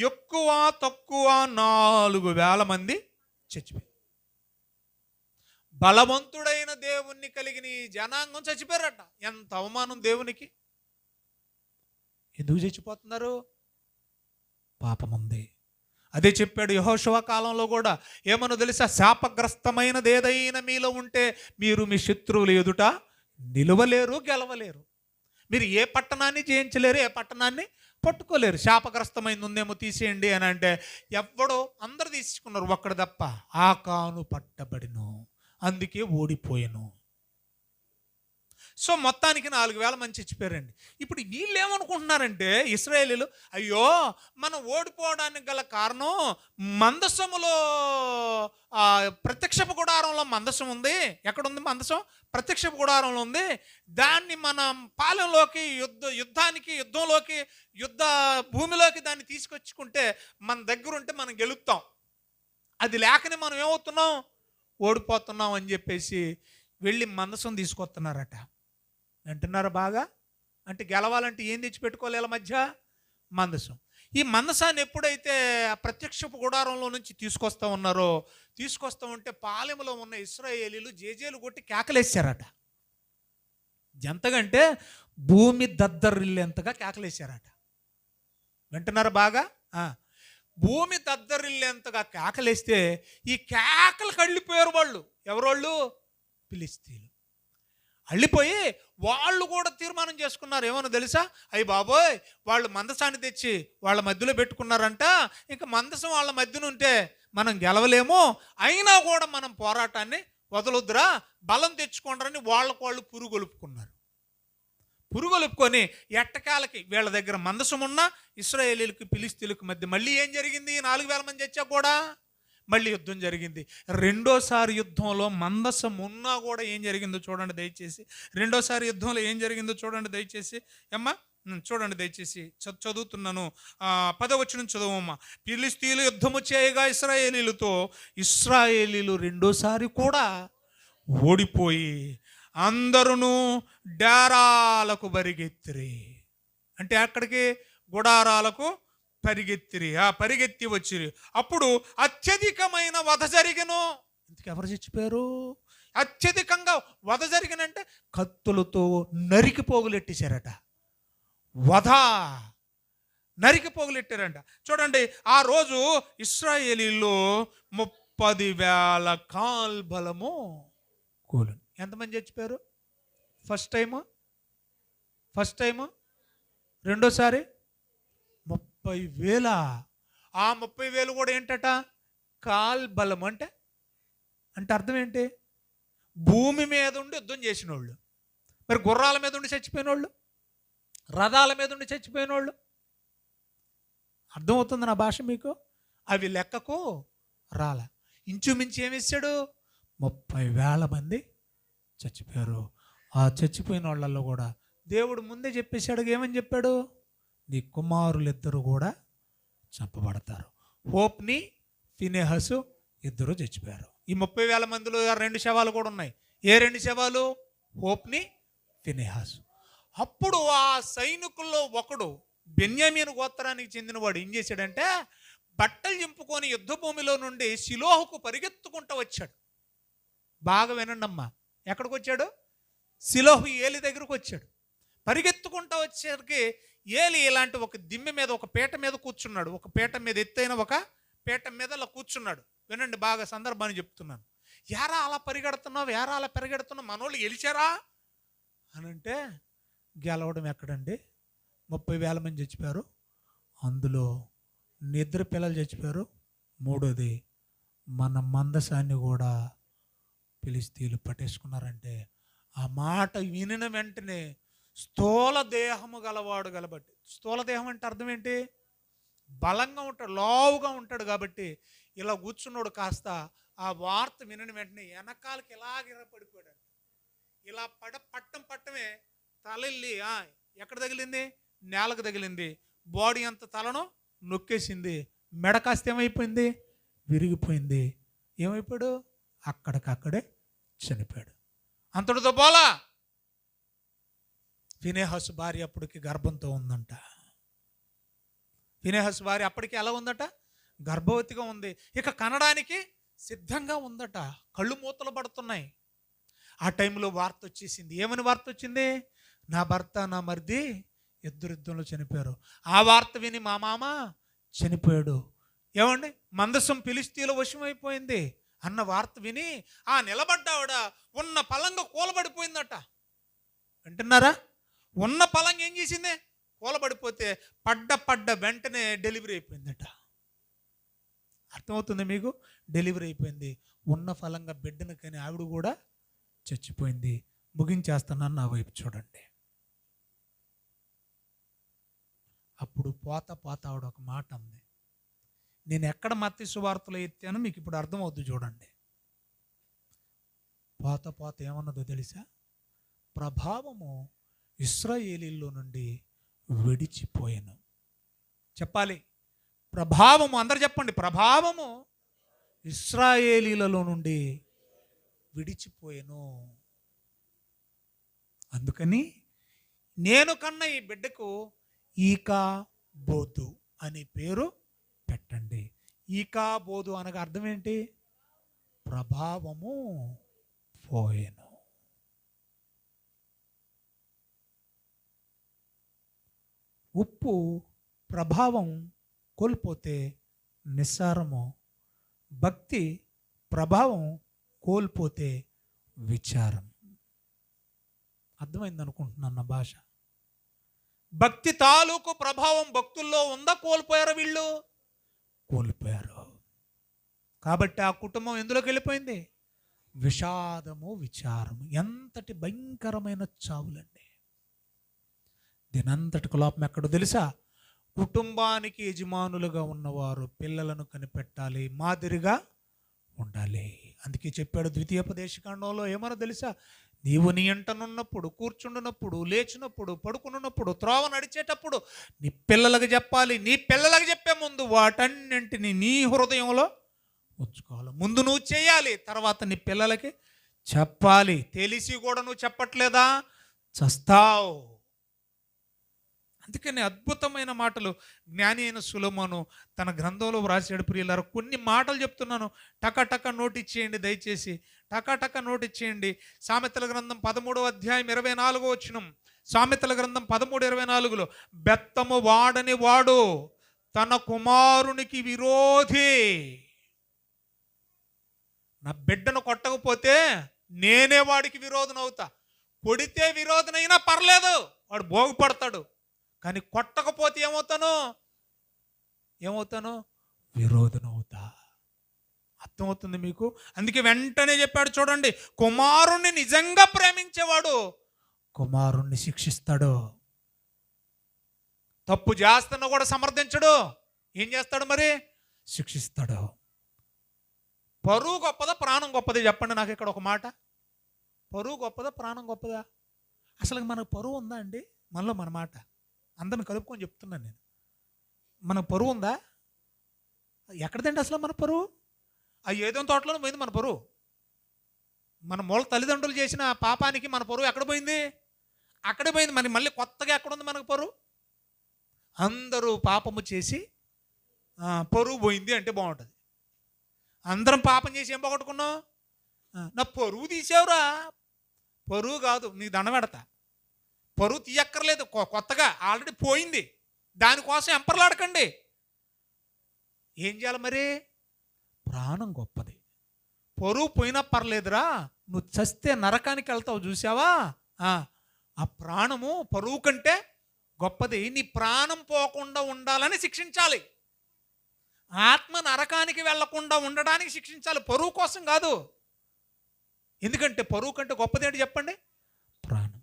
ఎక్కువ తక్కువ 4,000 మంది చచ్చిపోయారు. బలవంతుడైన దేవుణ్ణి కలిగిన ఈ జనాంగం చచ్చిపోయారట. ఎంత అవమానం దేవునికి. ఎందుకు చచ్చిపోతున్నారు? పాపం ఉంది. అదే చెప్పాడు యెహోషువ కాలంలో కూడా. ఏమనో తెలుసా? శాపగ్రస్తమైనది ఏదైనా మీలో ఉంటే మీరు మీ శత్రువుల ఎదుట నిలవలేరు, గెలవలేరు. మీరు ఏ పట్టణాన్ని జయించలేరు, ఏ పట్టణాన్ని పట్టుకోలేరు. శాపగ్రస్తమైంది ఉందేమో తీసేయండి అని అంటే ఎవడో అందరు తీసుకున్నారు, ఒక్కడు తప్ప. ఆకాను పట్టబడిను, అందుకే ఓడిపోయాను. సో మొత్తానికి 4,000 మంది చచ్చిపోయారండి. ఇప్పుడు వీళ్ళు ఏమనుకుంటున్నారంటే ఇశ్రాయేలీలు, అయ్యో మనం ఓడిపోవడానికి గల కారణం మందసములో, ప్రత్యక్షపు గుడారంలో మందసం ఉంది. ఎక్కడుంది మందసం? ప్రత్యక్షపు గుడారంలో ఉంది. దాన్ని మనం పాలెంలోకి, యుద్ధంలోకి, యుద్ధ భూమిలోకి దాన్ని తీసుకొచ్చుకుంటే మన దగ్గర ఉంటే మనం గెలుస్తాం. అది లేకనే మనం ఏమవుతున్నాం? ఓడిపోతున్నాం అని చెప్పేసి వెళ్ళి మందసం తీసుకొస్తున్నారట. అంటున్నారు బాగా. అంటే గెలవాలంటే ఏం తెచ్చిపెట్టుకోవాలి? వీళ్ళ మధ్య మందసం. ఈ మందసాన్ని ఎప్పుడైతే ఆ ప్రత్యక్షపు గుడారంలో నుంచి తీసుకొస్తూ ఉంటే పాలెములో ఉన్న ఇశ్రాయేలీలు జేజేలు కొట్టి కేకలేశారట. ఎంతకంటే భూమి దద్దరిల్లేంతగా కేకలేశారట. వింటున్నారా బాగా? భూమి దద్దరిల్లేంతగా కేకలేస్తే ఈ కేకలు కళ్ళిపోయారు వాళ్ళు. ఎవరోళ్ళు? ఫిలిష్తీయులు. అళ్ళిపోయి వాళ్ళు కూడా తీర్మానం చేసుకున్నారు. ఏమన్నా తెలుసా? అయ్యి బాబోయ్, వాళ్ళు మందసాన్ని తెచ్చి వాళ్ళ మధ్యలో పెట్టుకున్నారంట. ఇంకా మందసం వాళ్ళ మధ్యన ఉంటే మనం గెలవలేము, అయినా కూడా మనం పోరాటాన్ని వదలొద్దురా, బలం తెచ్చుకోండి వాళ్ళు పురుగొలుపుకొని ఎట్టకాలకి వీళ్ళ దగ్గర మందసం ఉన్న ఇశ్రాయేలీలకు ఫిలిష్తీయులకు మధ్య మళ్ళీ ఏం జరిగింది? 4000 మంది చచ్చా కూడా మళ్ళీ యుద్ధం జరిగింది. రెండోసారి యుద్ధంలో మందసం ఉన్నా కూడా ఏం జరిగిందో చూడండి దయచేసి. రెండోసారి యుద్ధంలో ఏం జరిగిందో చూడండి దయచేసి. అమ్మా చూడండి దయచేసి, చదువుతున్నాను. 10వ వచనం చదువమ్మా. ఫిలిష్తీయులు యుద్ధము చేయగా ఇశ్రాయేలీలు రెండోసారి కూడా ఓడిపోయి అందరూ డేరాలకు పరిగెత్తిరి. అంటే అక్కడికి గుడారాలకు పరిగెత్తి వచ్చిరి. అప్పుడు అత్యధికమైన వధ జరిగను. ఇంతకు ఎవరు చచ్చిపోయారు? అత్యధికంగా వధ జరిగినంటే కత్తులతో నరికి పోగులెట్టేశారట. వధ నరికి పోగులెట్టారంట. చూడండి, ఆ రోజు ఇశ్రాయేలీలో 30,000 కాల్బలము కూలి. ఎంతమంది చచ్చిపోయారు? ఫస్ట్ టైము రెండోసారి 30,000. ఆ 30,000 కూడా ఏంటట? కాల్బలం అంటే అర్థం ఏంటి? భూమి మీద ఉండి యుద్ధం చేసిన వాళ్ళు. మరి గుర్రాల మీద ఉండి చచ్చిపోయిన వాళ్ళు, రథాల మీద ఉండి చచ్చిపోయిన వాళ్ళు. అర్థమవుతుంది నా భాష మీకు? అవి లెక్కకు రాల. ఇంచుమించి ఏమిస్తాడు? 30,000 మంది చచ్చిపోయారు. ఆ చచ్చిపోయిన వాళ్ళల్లో కూడా దేవుడు ముందే చెప్పేశాడు. ఏమని చెప్పాడు? నీ కుమారులిద్దరూ కూడా చంపబడతారు. హోప్ని, ఫినెహసు ఇద్దరు చచ్చిపోయారు. ఈ 30,000 మందిలో 2 శవాలు కూడా ఉన్నాయి. ఏ 2 శవాలు? హోప్ని, ఫినెహాసు. అప్పుడు ఆ సైనికుల్లో ఒకడు, బెన్యామీను గోత్రానికి చెందినవాడు, ఏం చేశాడంటే బట్టలు చింపుకొని యుద్ధ భూమిలో నుండి షిలోహుకు పరిగెత్తుకుంటూ వచ్చాడు. బాగా వినండి అమ్మా. ఎక్కడికి వచ్చాడు? షిలోహు ఏలి దగ్గరకు వచ్చాడు. పరిగెత్తుకుంటూ వచ్చేసరికి ఏలి ఇలాంటి ఒక దిమ్మె మీద, ఒక పీట మీద కూర్చున్నాడు. ఒక పీట మీద, ఎత్తైన ఒక పీట మీద అలా కూర్చున్నాడు. వినండి బాగా, సందర్భాన్ని చెప్తున్నాను. యారా అలా పరిగెడుతున్నావు, మనోళ్ళు గెలిచారా అని అంటే, గెలవడం ఎక్కడండి? 30,000 మంది చచ్చిపోయారు. అందులో నిద్ర పిల్లలు చచ్చిపోయారు. మూడోది, మన మందసాన్ని కూడా ఫిలిష్తీయులు పట్టేసుకున్నారంటే, ఆ మాట వినిన వెంటనే స్థూల దేహము గలవాడు గలబట్టి. స్థూల దేహం అంటే అర్థం ఏంటి? బలంగా ఉంటాడు, లావుగా ఉంటాడు కాబట్టి ఇలా కూర్చున్నాడు. కాస్త ఆ వార్త వినిన వెంటనే వెనకాలకి ఇలాగ పడిపోయాడు. ఇలా పట్టమే తలెళ్ళి ఎక్కడ తగిలింది? నేలకు తగిలింది. బాడీ అంత తలను నొక్కేసింది. మెడ కాస్త ఏమైపోయింది? విరిగిపోయింది. ఏమైపోయాడు? అక్కడికక్కడే చనిపోయాడు. అంతటితో పోలా, ఫినెహాసు భార్య అప్పటికి గర్భంతో ఉందంట. ఫినెహాసు భార్య అప్పటికి ఎలా ఉందట? గర్భవతిగా ఉంది. ఇక కనడానికి సిద్ధంగా ఉందట. కళ్ళు మూతలు పడుతున్నాయి. ఆ టైంలో వార్త వచ్చేసింది. ఏమని వార్త వచ్చింది? నా భర్త, నా మరిది ఇద్దరు యుద్ధంలో చనిపోయారు. ఆ వార్త విని మా మామ చనిపోయాడు. ఏమండి, మందసం ఫిలిష్తీయుల వశమైపోయింది అన్న వార్త విని ఆ నిలబడ్డావిడ ఉన్న పలంగా కూలబడిపోయిందట. వింటున్నారా? ఉన్న పలంగా ఏం చేసింది? కూలబడిపోతే పడ్డ వెంటనే డెలివరీ అయిపోయిందట. అర్థమవుతుంది మీకు? డెలివరీ అయిపోయింది. ఉన్న ఫలంగా బిడ్డను కానీ ఆవిడ కూడా చచ్చిపోయింది. ముగించేస్తున్నాను, నా వైపు చూడండి. అప్పుడు పోత ఆవిడ ఒక మాట అంది. నేను ఎక్కడ మత్తయి సువార్తలో ఎత్తానో మీకు ఇప్పుడు అర్థమవుద్దు చూడండి. పోత ఏమన్నదో తెలుసా? ప్రభావము ఇశ్రాయేలీల్లో నుండి విడిచిపోయాను. చెప్పాలి, ప్రభావము. అందరు చెప్పండి, ప్రభావము ఇశ్రాయేలీలలో నుండి విడిచిపోయాను. అందుకని నేను కన్న ఈ బిడ్డకు ఈక బోతు అని పేరు పెట్టండి. ఈకాబోదు అనగా అర్థం ఏంటి? ప్రభావము పోయెను. ఉప్పు ప్రభావం కోల్పోతే నిస్సారము. భక్తి ప్రభావం కోల్పోతే విచారం. అర్థమైంది అనుకుంటున్నాను నా భాష. భక్తి తాలూకు ప్రభావం భక్తుల్లో ఉందా? కోల్పోయారు వీళ్ళు? కోల్పోయారు. కాబట్టి ఆ కుటుంబం ఎందులోకి వెళ్ళిపోయింది? విషాదము, విచారము. ఎంతటి భయంకరమైన చావులండి. దీనంతటికి లోపం ఎక్కడో తెలుసా? కుటుంబానికి యజమానులుగా ఉన్నవారు పిల్లలను కనిపెట్టాలి, మాదిరిగా ఉండాలి. అందుకే చెప్పాడు ద్వితీయోపదేశకాండంలో. ఏమన్నా తెలుసా? నీవు నీ ఇంటనున్నప్పుడు, కూర్చుండున్నప్పుడు, లేచినప్పుడు, పడుకున్నప్పుడు, త్రోవ నడిచేటప్పుడు నీ పిల్లలకు చెప్పాలి. నీ పిల్లలకు చెప్పే ముందు వాటన్నింటినీ నీ హృదయంలో ఉంచుకోవాలి. ముందు నువ్వు చేయాలి, తర్వాత నీ పిల్లలకి చెప్పాలి. తెలిసి కూడా నువ్వు చెప్పట్లేదా? చస్తావు. అందుకని అద్భుతమైన మాటలు జ్ఞాని అయిన సొలొమోను తన గ్రంథంలో వ్రాసాడు. ప్రియులారా, కొన్ని మాటలు చెప్తున్నాను, టక నోట్ ఇచ్చేయండి దయచేసి. టక నోట్ ఇచ్చేయండి. సామెతల గ్రంథం 13వ అధ్యాయం 24వ వచనం. సామెతల గ్రంథం 13:24లో, బెత్తము వాడని వాడు తన కుమారునికి విరోధి. నా బిడ్డను కొట్టకపోతే నేనే వాడికి విరోధనవుతా. కొడితే విరోధనైనా పర్లేదు, వాడు బాగుపడతాడు. కానీ కొట్టకపోతే ఏమవుతాను? విరోధనవుతా. అర్థమవుతుంది మీకు? అందుకే వెంటనే చెప్పాడు చూడండి, కుమారుణ్ణి నిజంగా ప్రేమించేవాడు కుమారుణ్ణి శిక్షిస్తాడు. తప్పు చేస్తున్నా కూడా సమర్థించడు. ఏం చేస్తాడు మరి? శిక్షిస్తాడు. పరువు గొప్పదా, ప్రాణం గొప్పదా? చెప్పండి నాకు ఇక్కడ ఒక మాట. పరువు గొప్పదా, ప్రాణం గొప్పదా? అసలు మనకు పరువు ఉందా అండి? మనలో మన మాట అందరిని కలుపుకొని చెప్తున్నాను నేను. మన పరువు ఉందా? ఎక్కడదండి అసలు మన పరువు? ఆ ఏదో తోటలో పోయింది మన పరువు. మన మూల తల్లిదండ్రులు చేసిన పాపానికి మన పరువు ఎక్కడ పోయింది? అక్కడే పోయింది. మరి మళ్ళీ కొత్తగా ఎక్కడుంది మనకు పరువు? అందరూ పాపము చేసి పరువు పోయింది అంటే బాగుంటుంది. అందరం పాపం చేసి ఏం పోగొట్టుకున్నావు? నా పరువు తీసావురా. పరువు కాదు, నీ దండం పెడతా. పరువు తీయక్కర్లేదు, కొత్తగా ఆల్రెడీ పోయింది. దానికోసం ఎంపర్లాడకండి. ఏం చేయాలి మరి? ప్రాణం గొప్పది. పరువు పోయినా పర్లేదురా, నువ్వు చస్తే నరకానికి వెళ్తావు చూసావా? ఆ ప్రాణము పరువు కంటే గొప్పది. నీ ప్రాణం పోకుండా ఉండాలని శిక్షించాలి. ఆత్మ నరకానికి వెళ్లకుండా ఉండడానికి శిక్షించాలి, పరువు కోసం కాదు. ఎందుకంటే పరువు కంటే గొప్పది ఏంటి చెప్పండి? ప్రాణం.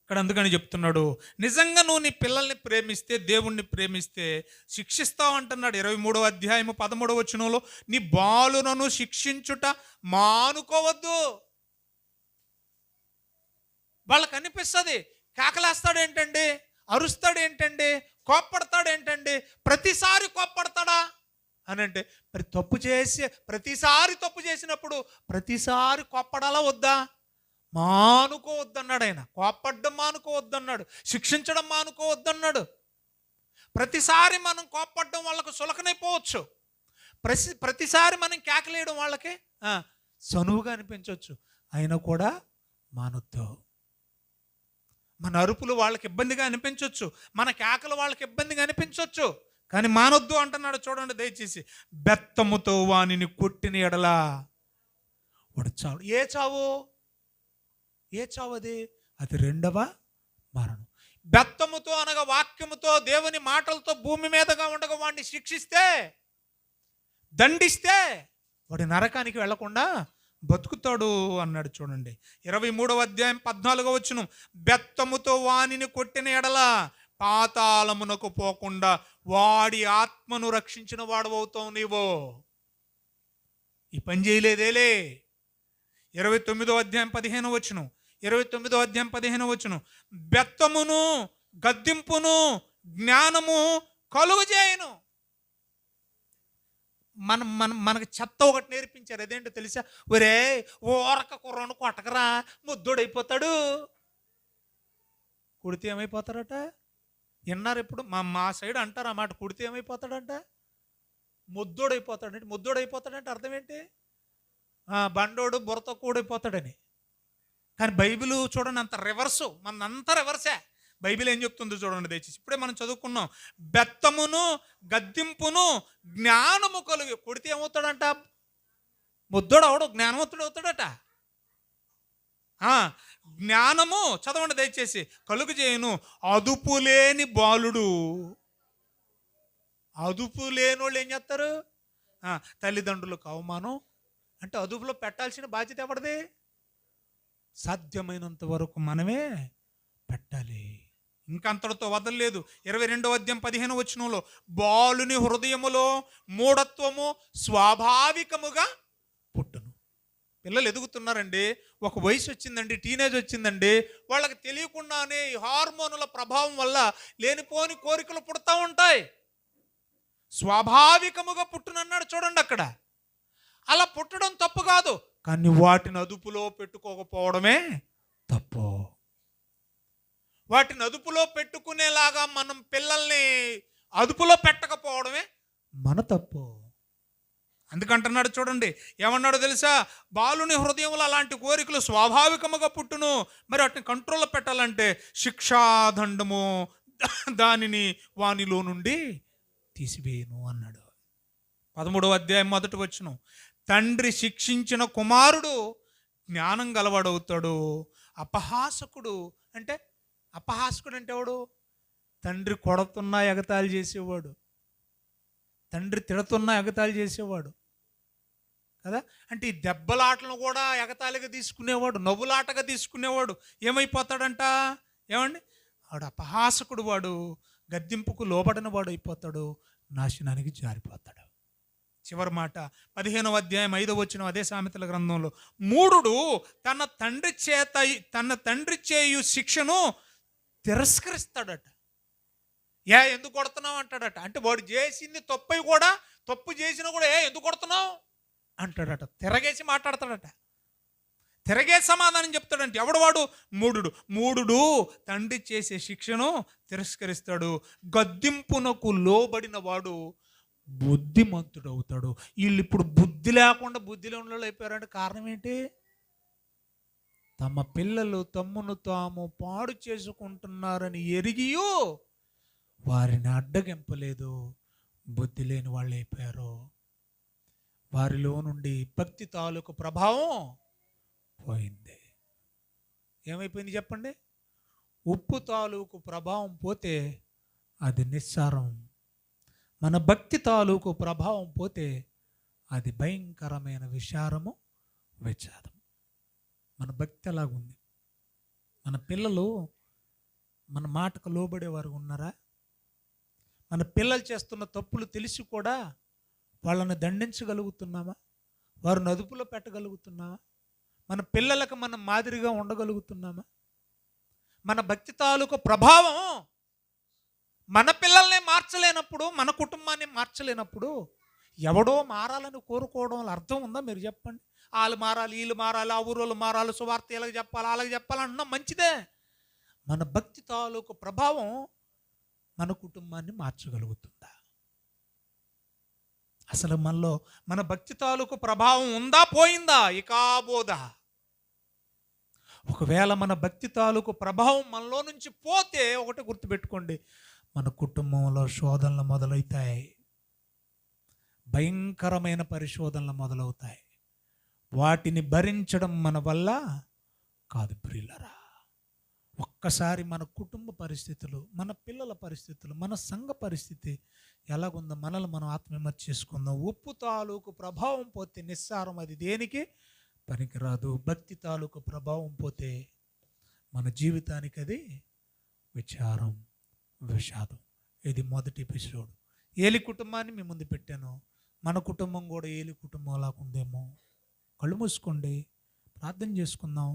ఇక్కడ అందుకని చెప్తున్నాడు, నిజంగా నువ్వు నీ పిల్లల్ని ప్రేమిస్తే, దేవుణ్ణి ప్రేమిస్తే శిక్షిస్తావు అంటున్నాడు. 23వ అధ్యాయము 13వ వచనంలో, నీ బాలునను శిక్షించుట మానుకోవద్దు. వాళ్ళకి అనిపిస్తుంది, కేకలేస్తాడేంటండి, అరుస్తాడేంటండి, కోప్పడతాడేంటండి, ప్రతిసారి కోప్పడతాడా అని అంటే, ప్రతిసారి తప్పు చేసినప్పుడు ప్రతిసారి కోప్పడాలా వద్దా? మానుకోవద్దన్నాడు ఆయన. కోప్పడ్డం మానుకోవద్దన్నాడు, శిక్షించడం మానుకోవద్దన్నాడు. ప్రతిసారి మనం కోప్పడ్డం వాళ్ళకు సులకనైపోవచ్చు. ప్రతిసారి మనం కేకలేయడం వాళ్ళకి చనువుగా అనిపించవచ్చు. అయినా కూడా మానొద్దు. మన అరుపులు వాళ్ళకి ఇబ్బందిగా అనిపించవచ్చు, మన కేకలు వాళ్ళకి ఇబ్బందిగా అనిపించవచ్చు, కానీ మానొద్దు అంటున్నాడు. చూడండి దయచేసి, బెత్తముతో వానిని కొట్టిన ఎడలా వాడు చావు. ఏ చావు అది? అది రెండవ మరణం. బెత్తముతో అనగా వాక్యముతో, దేవుని మాటలతో భూమి మీదగా ఉండగా వాడిని శిక్షిస్తే, దండిస్తే వాడి నరకానికి వెళ్లకుండా బతుకుతాడు అన్నాడు. చూడండి 23వ అధ్యాయం 14వ వచనం, బెత్తముతో వానిని కొట్టిన ఎడల పాతాళమునకు పోకుండా వాడి ఆత్మను రక్షించిన వాడు అవుతావు నీవు. ఈ పని చేయలేదేలే. 29వ అధ్యాయం 15వ వచనం, 29వ అధ్యాయం 15వ వచనం, బెత్తమును గద్దింపును జ్ఞానము కలుగజేయును. మనకు చెత్త ఒకటి నేర్పించారు. అదేంటో తెలుసా? ఒరే ఓరక కుర్రను కొట్టకరా, ముద్దుడైపోతాడు. కొడితే ఏమైపోతారట? విన్నారు ఎప్పుడు? మా సైడ్ అంటారు ఆ మాట, కుడితే ఏమైపోతాడంట? ముద్దోడైపోతాడంటే. ముద్దోడైపోతాడంటే అర్థం ఏంటి? బండోడు బుర్రతో కూడైపోతాడని. కానీ బైబిల్ చూడండి, అంత రివర్సు, మనంతా రివర్సే. బైబిల్ ఏం చెప్తుందో చూడండి దయచేసి. ఇప్పుడే మనం చదువుకున్నాం, బెత్తమును గద్దింపును జ్ఞానము కలుగు. కొడితే ఏమవుతాడంట? ముద్దోడు అవడు, జ్ఞానవంతుడు అవుతాడట. జ్ఞానము చదవండి దయచేసి, కలుగు చేయను. అదుపు లేని బాలుడు. అదుపు లేని వాళ్ళు ఏం చేస్తారు? తల్లిదండ్రులకు అవమానం. అంటే అదుపులో పెట్టాల్సిన బాధ్యత ఎవరిది? సాధ్యమైనంత వరకు మనమే పెట్టాలి. ఇంకంతటితో వదలలేదు. 22వ అధ్యాయం 15వ వచనంలో, బాలుని హృదయములో మూఢత్వము స్వాభావికముగా పుట్టును. పిల్లలు ఎదుగుతున్నారండి, ఒక వయసు వచ్చిందండి, టీనేజ్ వచ్చిందండి, వాళ్ళకి తెలియకుండానే ఈ హార్మోనుల ప్రభావం వల్ల లేనిపోని కోరికలు పుడతా ఉంటాయి. స్వాభావికముగా పుట్టునన్నాడు చూడండి అక్కడ. అలా పుట్టడం తప్పు కాదు, కానీ వాటిని అదుపులో పెట్టుకోకపోవడమే తప్పు. వాటిని అదుపులో పెట్టుకునేలాగా మనం పిల్లల్ని అదుపులో పెట్టకపోవడమే మన తప్పు. అందుకంటున్నాడు చూడండి, ఏమన్నాడో తెలుసా? బాలుని హృదయంలో అలాంటి కోరికలు స్వాభావికముగా పుట్టును. మరి వాటిని కంట్రోల్లో పెట్టాలంటే శిక్షాదండము దానిని వానిలో నుండి తీసివేయను అన్నాడు. 13వ అధ్యాయం 1వ వచనం, తండ్రి శిక్షించిన కుమారుడు జ్ఞానం గలవాడవుతాడు. అపహాసకుడు అంటే ఎవడు? తండ్రి కొడుతున్నా ఎగతాళి చేసేవాడు, తండ్రి తిడుతున్నా ఎగతాళి చేసేవాడు కదా. అంటే ఈ దెబ్బలాటలను కూడా ఎగతాళిగా తీసుకునేవాడు, నవ్వులాటగా తీసుకునేవాడు ఏమైపోతాడంట? ఏమండి? వాడు అపహాసకుడు, వాడు గద్దింపుకు లోబడిన వాడు అయిపోతాడు, నాశనానికి జారిపోతాడు. చివరి మాట 15వ అధ్యాయం 5వ వచనం అదే సామెతల గ్రంథంలో, మూఢుడు తన తండ్రి చేయు శిక్షను తిరస్కరిస్తాడట. ఎందుకు కొడుతున్నావు అంటాడట. అంటే వాడు చేసింది తప్పు చేసినా కూడా ఎందుకు కొడుతున్నావు అంటాడట. తిరగేసి మాట్లాడతాడట, తిరగే సమాధానం చెప్తాడంటే. ఎవడు వాడు? మూఢుడు తండ్రి చేసే శిక్షను తిరస్కరిస్తాడు. గద్దింపునకు లోబడిన వాడు బుద్ధిమంతుడు అవుతాడు. వీళ్ళు ఇప్పుడు బుద్ధి లేకుండా బుద్ధిలో ఉన్న అయిపోయారంటే కారణం ఏంటి? తమ పిల్లలు తమ్మును తాము పాడు చేసుకుంటున్నారని ఎరిగియో వారిని అడ్డగింపలేదు, బుద్ధి లేని వాళ్ళు అయిపోయారు. వారిలో నుండి భక్తి తాలూకు ప్రభావం పోయింది. ఏమైపోయింది చెప్పండి? ఉప్పు తాలూకు ప్రభావం పోతే అది నిస్సారం, మన భక్తి తాలూకు ప్రభావం పోతే అది భయంకరమైన విషారము, విషాదం. మన భక్తి అలాగుంది. మన పిల్లలు మన మాటకు లోబడేవారు ఉన్నారా? మన పిల్లలు చేస్తున్న తప్పులు తెలిసి కూడా వాళ్ళని దండించగలుగుతున్నామా? వారిని అదుపులో పెట్టగలుగుతున్నామా? మన పిల్లలకు మనం మాదిరిగా ఉండగలుగుతున్నామా? మన భక్తి తాలూకు ప్రభావం మన పిల్లల్ని మార్చలేనప్పుడు, మన కుటుంబాన్ని మార్చలేనప్పుడు ఎవడో మారాలని కోరుకోవడం అర్థం ఉందా? మీరు చెప్పండి. వాళ్ళు మారాలి, వీళ్ళు మారాలి, ఆ ఊరోళ్ళు మారాలి, సువార్త ఇలాగ చెప్పాలి, అలాగే చెప్పాలన్నా మంచిదే. మన భక్తి తాలూకు ప్రభావం మన కుటుంబాన్ని మార్చగలుగుతుందా? అసలు మనలో మన భక్తి తాలూకు ప్రభావం ఉందా, పోయిందా, ఇకాబోదా? ఒకవేళ మన భక్తి తాలూకు ప్రభావం మనలో నుంచి పోతే ఒకటి గుర్తుపెట్టుకోండి, మన కుటుంబంలో శోధనలు మొదలవుతాయి, భయంకరమైన పరిశోధనలు మొదలవుతాయి. వాటిని భరించడం మన వల్ల కాదు ప్రియులరా. ఒక్కసారి మన కుటుంబ పరిస్థితులు, మన పిల్లల పరిస్థితులు, మన సంఘ పరిస్థితి ఎలాగుందో మనల్ని మనం ఆత్మవిమర్శ చేసుకుందాం. ఉప్పు తాలూకు ప్రభావం పోతే నిస్సారం, అది దేనికి పనికిరాదు. భక్తి తాలూకు ప్రభావం పోతే మన జీవితానికి అది విచారం, విషాదం. ఇది మొదటి ఎపిసోడ్. ఏలి కుటుంబాన్ని మీ ముందు పెట్టాను. మన కుటుంబం కూడా ఏలి కుటుంబం లాగా ఉందేమో. కళ్ళు మూసుకోండి, ప్రార్థన చేసుకుందాం.